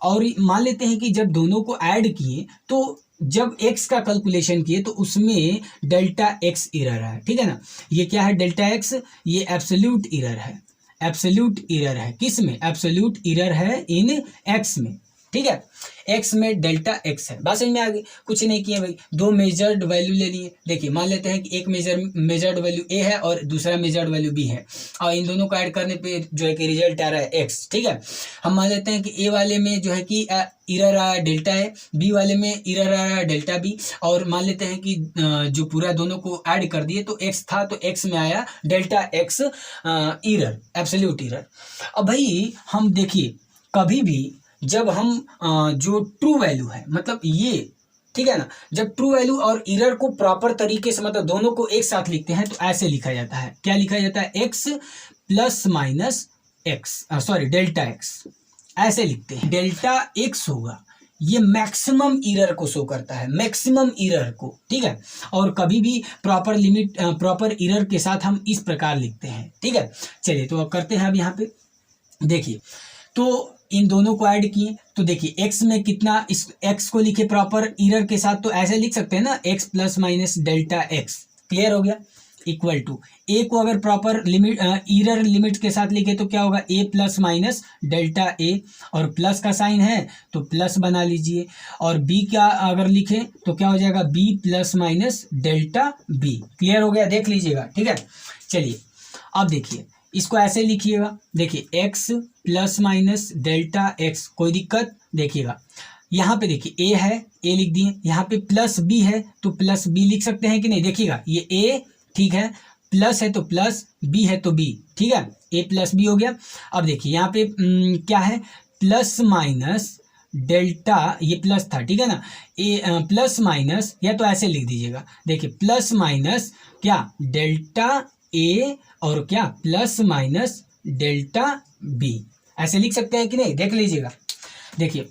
और मान लेते हैं कि जब दोनों को ऐड किए तो जब x का कैलकुलेशन किए तो उसमें डेल्टा x एरर है, ठीक है ना। ये क्या है डेल्टा x, ये एब्सोल्यूट एरर है, एब्सोल्यूट एरर है किस में, एब्सोल्यूट एरर है इन x में, ठीक है। x में डेल्टा x है, बात समझ में आ गई। कुछ नहीं किया भाई, दो मेजर्ड वैल्यू ले लिए। देखिए मान लेते हैं कि एक मेजर्ड वैल्यू a है और दूसरा मेजर्ड वैल्यू b है, और इन दोनों को ऐड करने पे जो है कि रिजल्ट आ रहा है x, ठीक है। हम मान लेते हैं कि a वाले में जो है कि एरर आया डेल्टा है, b वाले में एरर आ रहा है डेल्टा b, और मान लेते हैं कि जो पूरा दोनों को ऐड कर दिए तो x था तो x में आया delta x error, absolute error. अब भाई हम देखिए कभी भी जब हम जो ट्रू वैल्यू है मतलब ये, ठीक है ना, जब ट्रू वैल्यू और एरर को प्रॉपर तरीके से मतलब दोनों को एक साथ लिखते हैं तो ऐसे लिखा जाता है, क्या लिखा जाता है, x plus minus x, sorry delta x, ऐसे लिखते हैं। डेल्टा x होगा ये मैक्सिमम एरर को शो करता है, मैक्सिमम एरर को, ठीक है। और कभी भी प्रॉपर लिमिट प्रॉपर एरर के साथ हम इस प्रकार लिखते हैं, ठीक है। चलिए तो अब करते हैं, अब यहाँ पे देखिए तो इन दोनों को ऐड किए तो देखिए x में कितना, इस x को लिखे प्रॉपर एरर के साथ तो ऐसे लिख सकते हैं ना, x plus minus delta x, clear हो गया, इक्वल टू a को अगर प्रॉपर लिमिट एरर लिमिट के साथ लिखे तो क्या होगा, a plus minus delta a, और प्लस का साइन है तो प्लस बना लीजिए, और b का अगर लिखे तो क्या हो जाएगा, b plus minus delta b, clear हो गया, देख लीजिएगा, ठीक है। चलिए अब देखिए इसको ऐसे लिखिएगा, देखिए x plus minus delta x, कोई दिक्कत, देखिएगा यहाँ पे देखिए a है, a लिख दिए, यहाँ पे प्लस b है तो प्लस b लिख सकते हैं कि नहीं, देखिएगा ये a, ठीक है, प्लस है तो प्लस, b है तो b, ठीक है, a प्लस b हो गया। अब देखिए यहाँ पे क्या है, प्लस माइनस डेल्टा, ये प्लस था, ठीक है ना, ए प्लस माइनस, या तो ऐसे लिख दीजिएगा, देखिए प्लस माइनस क्या डेल्टा ए, और क्या प्लस माइनस डेल्टा बी, ऐसे लिख सकते हैं कि नहीं, देख लीजिएगा। देखिए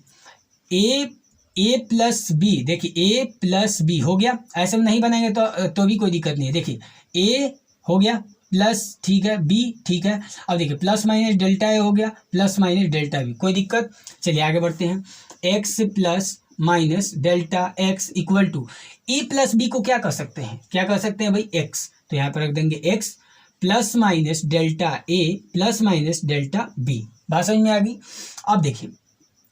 ए प्लस बी, देखिए ए प्लस बी हो गया, ऐसे में नहीं बनाएंगे तो भी कोई दिक्कत नहीं है। देखिए ए हो गया प्लस, ठीक है, बी, ठीक है। अब देखिए प्लस माइनस डेल्टा ए हो गया, प्लस माइनस डेल्टा बी, कोई दिक्कत। चलिए आगे बढ़ते हैं, x plus minus delta x equal to a plus b को क्या कर सकते हैं, क्या कर सकते हैं भाई, एक्स, तो यहाँ पर रख देंगे x plus minus delta a plus minus delta B, बात समझ में आ गई। अब देखिए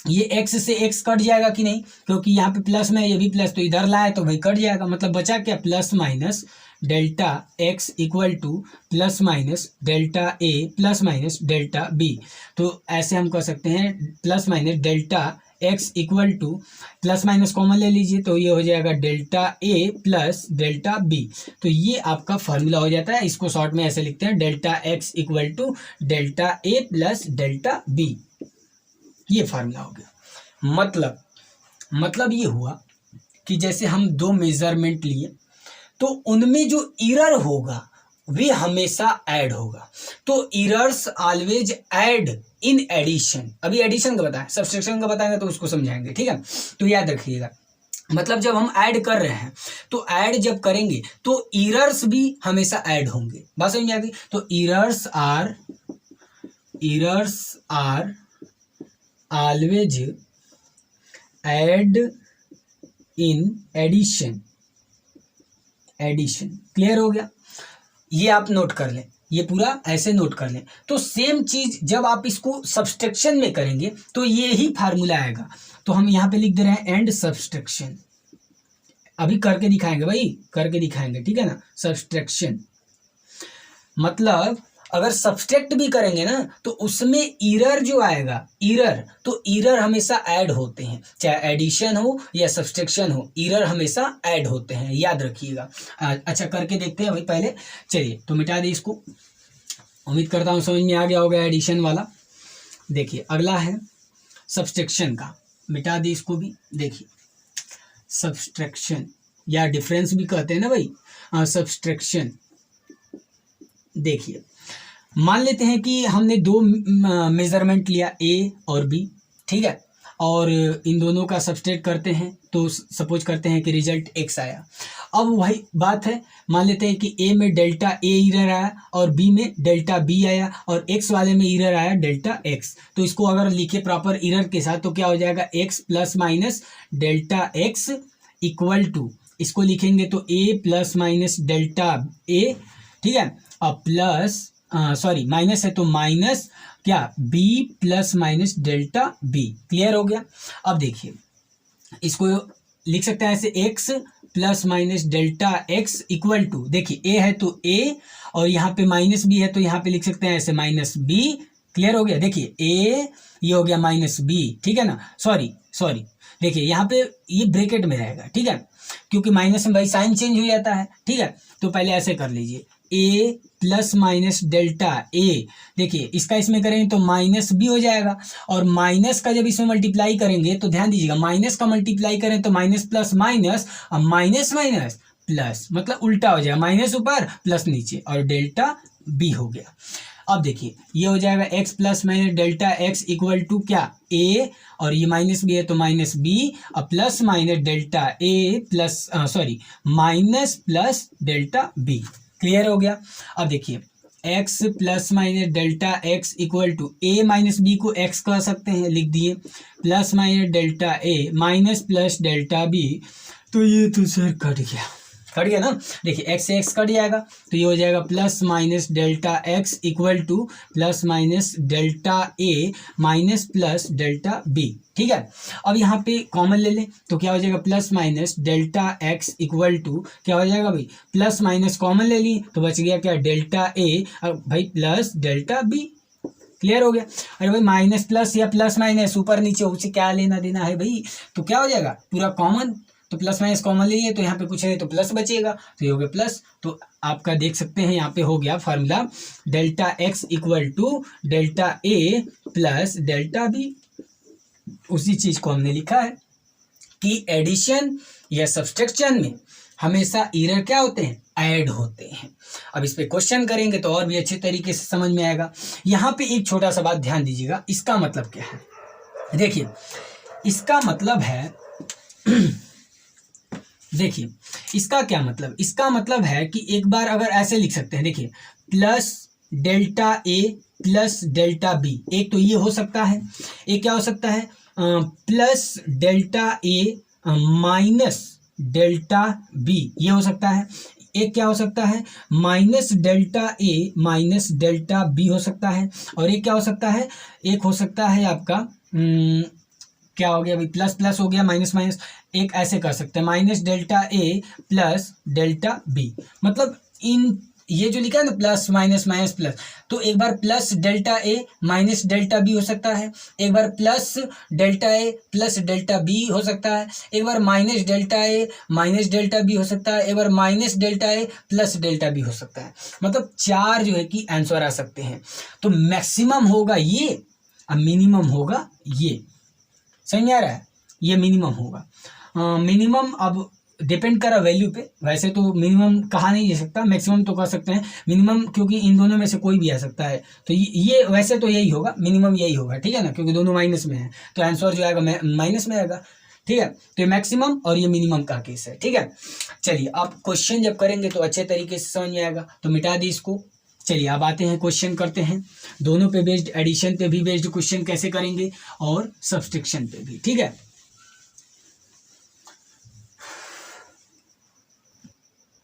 ये x से x कट जाएगा कि नहीं, क्योंकि यहाँ पे प्लस में ये भी प्लस, तो इधर लाए तो भाई कट जाएगा, मतलब बचा क्या, plus minus delta x equal to plus minus delta a plus minus delta b। तो ऐसे हम कह सकते हैं plus minus delta x equal to, plus minus common ले लीजिए तो ये हो जाएगा delta a plus delta b। तो ये आपका फार्मूला हो जाता है, इसको शॉर्ट में ऐसे लिखते हैं, delta x equal to delta a plus delta b, ये फार्मूला हो गया। मतलब ये हुआ कि जैसे हम दो मेजरमेंट लिए तो उनमें जो एरर होगा वे हमेशा ऐड होगा, तो errors always add in addition. अभी एडिशन का बताएं, सब्सट्रैक्शन का बताएंगे तो उसको समझाएंगे, ठीक है। तो याद रखिएगा, मतलब जब हम ऐड कर रहे हैं तो ऐड जब करेंगे तो एरर्स भी हमेशा ऐड होंगे, बात समझ में आ गई। तो errors are always add in addition, clear हो गया। ये आप नोट कर लें, ये पूरा ऐसे नोट कर लें। तो सेम चीज जब आप इसको सब्सट्रैक्शन में करेंगे तो ये ही फार्मूला आएगा। तो हम यहाँ पे लिख दे रहे हैं एंड सब्सट्रैक्शन, अभी करके दिखाएंगे भाई, करके दिखाएंगे, ठीक है ना। सब्सट्रैक्शन मतलब अगर सब्सट्रैक्ट भी करेंगे ना तो उसमें एरर जो आएगा, एरर, तो एरर हमेशा ऐड होते हैं, चाहे एडिशन हो या सब्सट्रैक्शन हो, एरर हमेशा ऐड होते हैं, याद रखिएगा। अच्छा करके देखते हैं भाई पहले। चलिए तो मिटा दी इसको, उम्मीद करता हूँ समझ में आ गया होगा एडिशन वाला। देखिए अगला है सब्सट्रैक्शन का, मिटा दी इसको भी। देखिए सब्सट्रैक्शन या डिफरेंस भी कहते हैं ना भाई, सब्सट्रैक्शन। देखिए मान लेते हैं कि हमने दो मेजरमेंट लिया ए और बी, ठीक है, और इन दोनों का सब्सट्रैक्ट करते हैं तो सपोज करते हैं कि रिजल्ट एक्स आया। अब वही बात है, मान लेते हैं कि ए में डेल्टा ए एरर आया और बी में डेल्टा बी आया और एक्स वाले में एरर आया डेल्टा एक्स। तो इसको अगर लिखे प्रॉपर एरर के साथ तो क्या हो जाएगा, x plus minus delta x equal to, इसको लिखेंगे तो a plus minus delta a, ठीक है, और प्लस सॉरी माइनस है तो माइनस क्या b plus minus delta b. Clear हो गया। अब देखिए इसको लिख सकते हैं ऐसे x plus minus delta x equal to, देखिए ए है तो ए और यहाँ पे माइनस बी है तो यहाँ पे लिख सकते हैं ऐसे माइनस बी। क्लियर हो गया। देखिए ए ये हो गया माइनस बी, ठीक है ना, सॉरी देखिए यहाँ पे ये ब्रैकेट में रहेगा, ठीक है, क्योंकि माइनस में भाई साइन चेंज हो जाता है, ठीक है। तो पहले ऐसे कर लीजिए ए प्लस माइनस डेल्टा ए, देखिए इसका इसमें करेंगे तो माइनस बी हो जाएगा, और माइनस का जब इसमें मल्टीप्लाई करेंगे तो ध्यान दीजिएगा माइनस का मल्टीप्लाई करें तो माइनस प्लस माइनस, और माइनस माइनस प्लस, मतलब उल्टा हो जाएगा, माइनस ऊपर प्लस नीचे और डेल्टा बी हो गया। अब देखिए ये हो जाएगा x plus minus delta x equal to क्या ए, और ये माइनस बी है तो माइनस बी, और plus minus delta a plus sorry minus plus delta b. Clear हो गया। अब देखिए x plus minus delta x equal to a minus b को एक्स कह सकते हैं, लिख दिए, plus minus delta a minus plus delta b, तो ये तो सर कट गया ना। देखिए एक्स से एक्स कट जाएगा तो ये हो जाएगा plus minus delta x equal to plus minus delta a minus plus delta b, ठीक है। अब यहाँ पे कॉमन ले लें तो क्या हो जाएगा plus minus delta x equal to क्या हो जाएगा भाई, प्लस माइनस कॉमन ले ली तो बच गया क्या डेल्टा ए, और भाई प्लस डेल्टा बी। क्लियर हो गया। अरे भाई माइनस प्लस या प्लस माइनस ऊपर नीचे उससे क्या लेना देना है भाई, तो क्या हो जाएगा पूरा कॉमन, तो प्लस माइनस कॉमन लीजिए तो यहाँ पे कुछ है तो प्लस बचेगा, तो ये हो गया प्लस। तो आपका देख सकते हैं यहाँ पे हो गया formula delta x equal to delta a plus delta b. उसी चीज को हमने लिखा है कि एडिशन या सब्सट्रैक्शन में हमेशा एरर क्या होते हैं, ऐड होते हैं। अब इस पे क्वेश्चन करेंगे तो और भी अच्छे तरीके से समझ में आएगा। यहाँ पे एक छोटा सा बात ध्यान दीजिएगा, इसका मतलब क्या है, देखिए इसका मतलब है देखिए इसका क्या मतलब, इसका मतलब है कि एक बार अगर ऐसे लिख सकते हैं, देखिए plus delta a plus delta B, एक तो ये हो सकता है, एक क्या हो सकता है plus delta a minus delta B, ये हो सकता है। एक क्या हो सकता है minus delta a minus delta B हो सकता है, और एक क्या हो सकता है, एक हो सकता है आपका क्या हो गया भाई प्लस प्लस हो गया माइनस माइनस, एक ऐसे कर सकते हैं minus delta a plus delta B. मतलब इन ये जो लिखा है ना प्लस माइनस माइनस प्लस, तो एक बार plus delta a minus delta B हो सकता है, एक बार plus delta a plus delta B हो सकता है, एक बार minus delta a minus delta B हो सकता है, एक बार minus delta a plus delta B हो सकता है। मतलब चार जो है कि आंसर आ सकते हैं। तो मैक्सिमम होगा ये और मिनिमम होगा ये, समझ में आ रहा है, ये मिनिमम होगा। मिनिमम अब डिपेंड करा वैल्यू पे, वैसे तो मिनिमम कहा नहीं जा सकता, मैक्सिमम तो कह सकते हैं मिनिमम, क्योंकि इन दोनों में से कोई भी आ सकता है। तो ये वैसे तो यही होगा, मिनिमम यही होगा, ठीक है ना, क्योंकि दोनों माइनस में है तो आंसर जो आएगा माइनस में आएगा, ठीक है। तो ये मैक्सिमम और ये मिनिमम का केस है, ठीक है। चलिए आप क्वेश्चन जब करेंगे तो अच्छे तरीके से समझ में आएगा, तो मिटा दी इसको। चलिए अब आते हैं क्वेश्चन करते हैं, दोनों पे बेस्ड, एडिशन पे भी बेस्ड क्वेश्चन कैसे करेंगे और सब्सट्रैक्शन पे भी, ठीक है।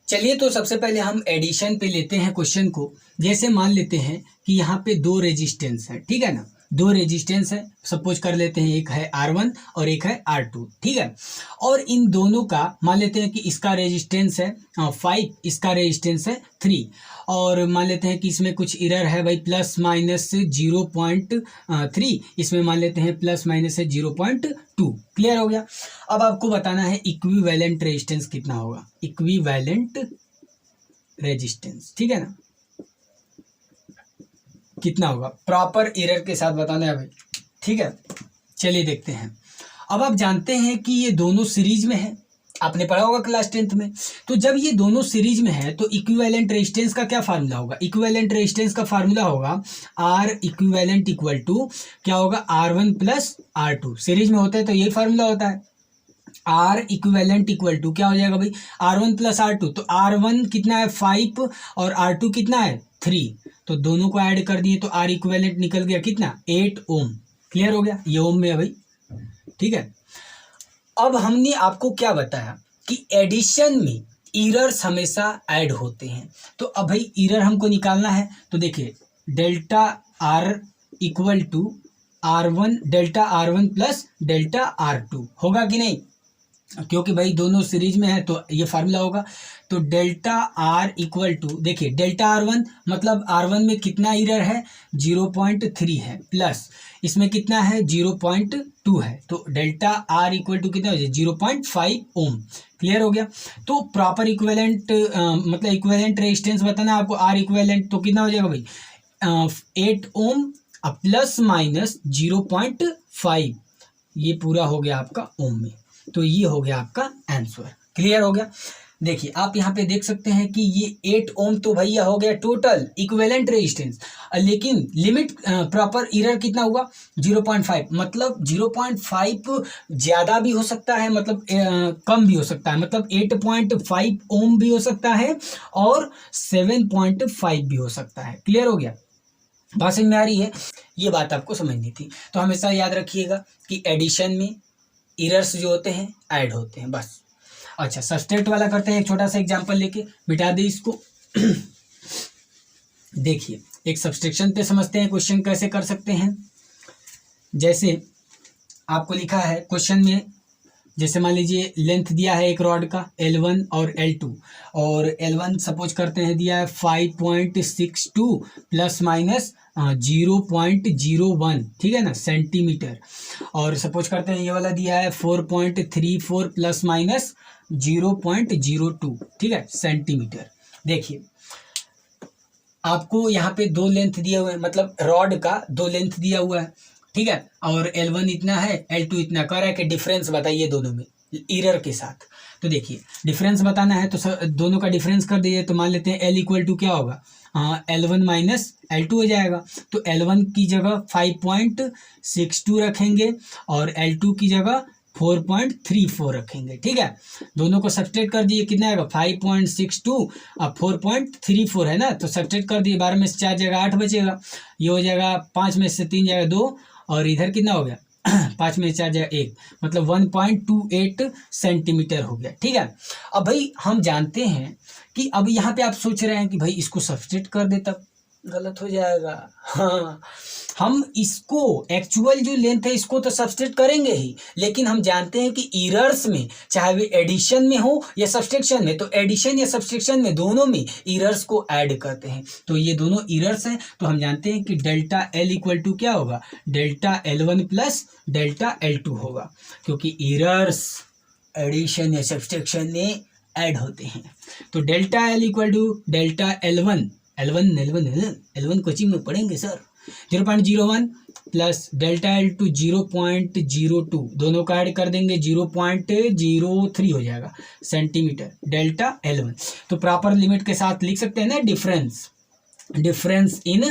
चलिए तो सबसे पहले हम एडिशन पे लेते हैं क्वेश्चन को। जैसे मान लेते हैं कि यहाँ पे दो रेजिस्टेंस है, ठीक है ना, दो रेजिस्टेंस है, सपोज कर लेते हैं एक है R1 और एक है R2, ठीक है। और इन दोनों का मान लेते हैं कि इसका रेजिस्टेंस है 5, इसका रेजिस्टेंस है 3, और मान लेते हैं कि इसमें कुछ एरर है भाई प्लस माइनस 0.3, इसमें मान लेते हैं प्लस माइनस है 0.2। क्लियर हो गया। अब आपको बताना है इक्विवेलेंट रेजिस्टेंस कितना होगा, इक्विवेलेंट रेजिस्टेंस, ठीक है ना, कितना होगा, प्रॉपर एरर के साथ बताना है भाई, ठीक है। चलिए देखते हैं। अब आप जानते हैं कि ये दोनों सीरीज में है, आपने पढ़ा होगा क्लास 10th में। तो जब ये दोनों सीरीज में है तो इक्विवेलेंट रेजिस्टेंस का क्या फार्मूला होगा, इक्विवेलेंट रेजिस्टेंस का फार्मूला होगा R इक्विवेलेंट इक्वल टू क्या होगा R1 प्लस R2। सीरीज में होता है तो यही फार्मूला होता है, R इक्विवेलेंट इक्वल टू क्या हो जाएगा भाई R1 प्लस R2। तो R1 कितना है 5 और R2 कितना है 3, तो दोनों को ऐड कर दिए तो R इक्विवेलेंट निकल गया कितना 8 ओम। क्लियर हो गया, ये ओम में है भाई, ठीक है। अब हमने आपको क्या बताया कि एडिशन में इरर्स हमेशा ऐड होते हैं। तो अब भाई इरर हमको निकालना है, तो देखिए delta R equal to R1, delta R1 plus delta R2 होगा कि नहीं, क्योंकि भाई दोनों सीरीज में है तो ये फार्मूला होगा। तो डेल्टा आर इक्वल टू, देखिए डेल्टा R1 मतलब R1 में कितना इरर है 0.3 है, प्लस इसमें कितना है 0.2 है, तो डेल्टा आर इक्वल टू कितना हो जाए 0.5 ओम। क्लियर हो गया। तो प्रॉपर इक्विवेलेंट मतलब इक्विवेलेंट रेजिस्टेंस बताना है आपको, आर इक्विवेलेंट तो कितना हो जाएगा भाई 8 ओम प्लस माइनस 0.5, ये पूरा हो गया आपका ओम में। तो ये हो गया आपका आंसर। क्लियर हो गया। देखिए आप यहाँ पे देख सकते हैं कि ये 8 ओम तो भैया हो गया टोटल इक्विवेलेंट रेजिस्टेंस, लेकिन लिमिट प्रॉपर इरर कितना हुआ 0.5, मतलब 0.5 ज़्यादा भी हो सकता है, मतलब कम भी हो सकता है, मतलब 8.5 ओम भी हो सकता है और 7.5 भी हो सकता है। क्लियर हो गया, बात समझ में आ रही है, ये बात आपको समझनी थी। तो हमेशा याद रखिएगा कि एडिशन में इरर्स जो होते हैं ऐड होते हैं, बस। अच्छा सब्सट्रैक्ट वाला करते हैं, एक छोटा सा एग्जांपल लेके मिटा दे इसको। देखिए एक सब्सट्रैक्शन पे समझते हैं क्वेश्चन कैसे कर सकते हैं। जैसे आपको लिखा है क्वेश्चन में, जैसे मान लीजिए लेंथ दिया है एक रॉड का L1 और L2, और L1 सपोज करते हैं दिया है 5.62 प्लस माइनस 0.01, ठीक है ना, सेंटीमीटर, और सपोज करते हैं ये वाला दिया है 4.34 प्लस माइनस 0.02, ठीक है, सेंटीमीटर। देखिए आपको यहाँ पे दो लेंथ दिए हुए हैं, मतलब रॉड का दो लेंथ दिया हुआ है, ठीक है, और L1 इतना है, L2 इतना, कह रहा है कि डिफरेंस बताइए दोनों में इरर के साथ। तो देखिए डिफरेंस बताना है तो दोनों का डिफरेंस कर दीजिए। तो मान लेते हैं L इक्वल टू क्या होगा L1 माइनस L2 हो जाएगा। तो L1 की जगह 5.62 रखेंगे और L2 की जगह 4.34 रखेंगे, ठीक है। दोनों को सब्सट्रैक्ट कर दिए, कितना आएगा 5.62 और 4.34 है ना, तो सब्सट्रैक्ट कर दिए, 12 में से 4 जाएगा 8 बचेगा, ये हो जाएगा 5 में से 3 जाएगा 2, और इधर कितना हो गया 5 में से 4 जाएगा 1, मतलब 1.28 सेंटीमीटर हो गया, ठीक है। अब भाई हम जानते हैं कि अब यहाँ पे आप सोच रहे हैं कि भाई इसको सब्सट्रैक्ट कर दे, तब गलत हो जाएगा। हाँ, हम इसको एक्चुअल जो लेंथ है इसको तो सब्सट्रैक्ट करेंगे ही, लेकिन हम जानते हैं कि इरर्स में चाहे वे एडिशन में हो या सब्सट्रैक्शन में, तो एडिशन या सब्सट्रैक्शन में दोनों में इरर्स को ऐड करते हैं। तो ये दोनों इरर्स हैं, तो हम जानते हैं कि डेल्टा L इक्वल टू क्या होगा delta L1 plus delta L2 होगा, क्योंकि इरर्स एडिशन या सब्सट्रैक्शन में ऐड होते हैं। तो delta L equal to delta L1 coaching में पढ़ेंगे सर, 0.01 प्लस डेल्टा L2 0.02, दोनों का ऐड कर देंगे 0.03 हो जाएगा सेंटीमीटर डेल्टा L1। तो प्रॉपर लिमिट के साथ लिख सकते हैं ना, difference in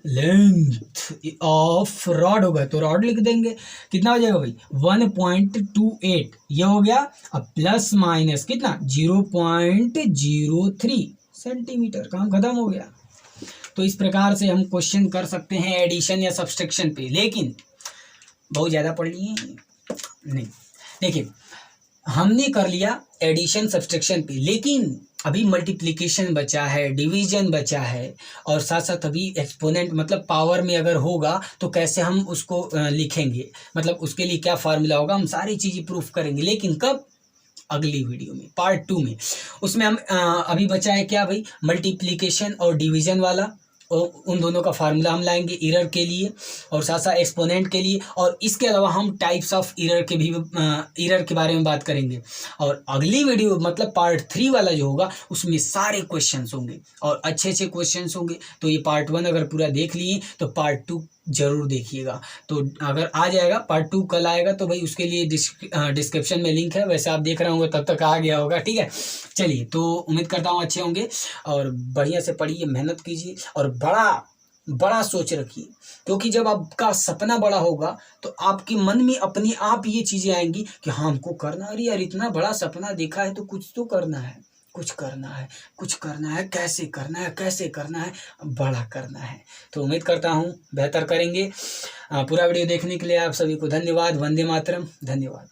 length of rod होगा, तो रॉड लिख देंगे, कितना हो जाएगा भाई 1.28, ये हो गया, अब प्लस माइनस कितना 0.03 सेंटीमीटर, काम खत्म हो गया। तो इस प्रकार से हम क्वेश्चन कर सकते हैं एडिशन या सब्सट्रैक्शन पे, लेकिन बहुत ज़्यादा पढ़ लिए नहीं। देखिए हमने कर लिया एडिशन सब्सट्रैक्शन पे, लेकिन अभी मल्टीप्लिकेशन बचा है, डिवीजन बचा है, और साथ साथ अभी एक्सपोनेंट मतलब पावर में अगर होगा तो कैसे हम उसको लिखेंगे, मतलब उसके लिए क्या फार्मूला होगा, हम सारी चीज़ें प्रूफ करेंगे, लेकिन कब, अगली वीडियो में पार्ट 2 में। उसमें हम अभी बचा है क्या भाई मल्टीप्लिकेशन और डिवीजन वाला, और उन दोनों का फार्मूला हम लाएंगे इरर के लिए और साथ साथ एक्सपोनेंट के लिए, और इसके अलावा हम टाइप्स ऑफ इरर के भी इरर के बारे में बात करेंगे। और अगली वीडियो मतलब पार्ट 3 वाला जो होगा उसमें सारे क्वेश्चंस होंगे और अच्छे अच्छे क्वेश्चंस होंगे। तो ये पार्ट 1 अगर पूरा देख लिए तो पार्ट 2 जरूर देखिएगा। तो अगर आ जाएगा पार्ट 2 कल आएगा तो भाई उसके लिए डिस्क्रिप्शन में लिंक है, वैसे आप देख रहे होंगे तब तक आ गया होगा, ठीक है। चलिए तो उम्मीद करता हूँ अच्छे होंगे, और बढ़िया से पढ़िए, मेहनत कीजिए और बड़ा सोच रखिए, क्योंकि जब आपका सपना बड़ा होगा तो आपके मन में अपने आप ये चीज़ें आएंगी कि हाँ हमको करना, अरे यार इतना बड़ा सपना देखा है तो कुछ तो करना है, कुछ करना है, कैसे करना है, बड़ा करना है। तो उम्मीद करता हूँ बेहतर करेंगे। पूरा वीडियो देखने के लिए आप सभी को धन्यवाद। वंदे मातरम। धन्यवाद।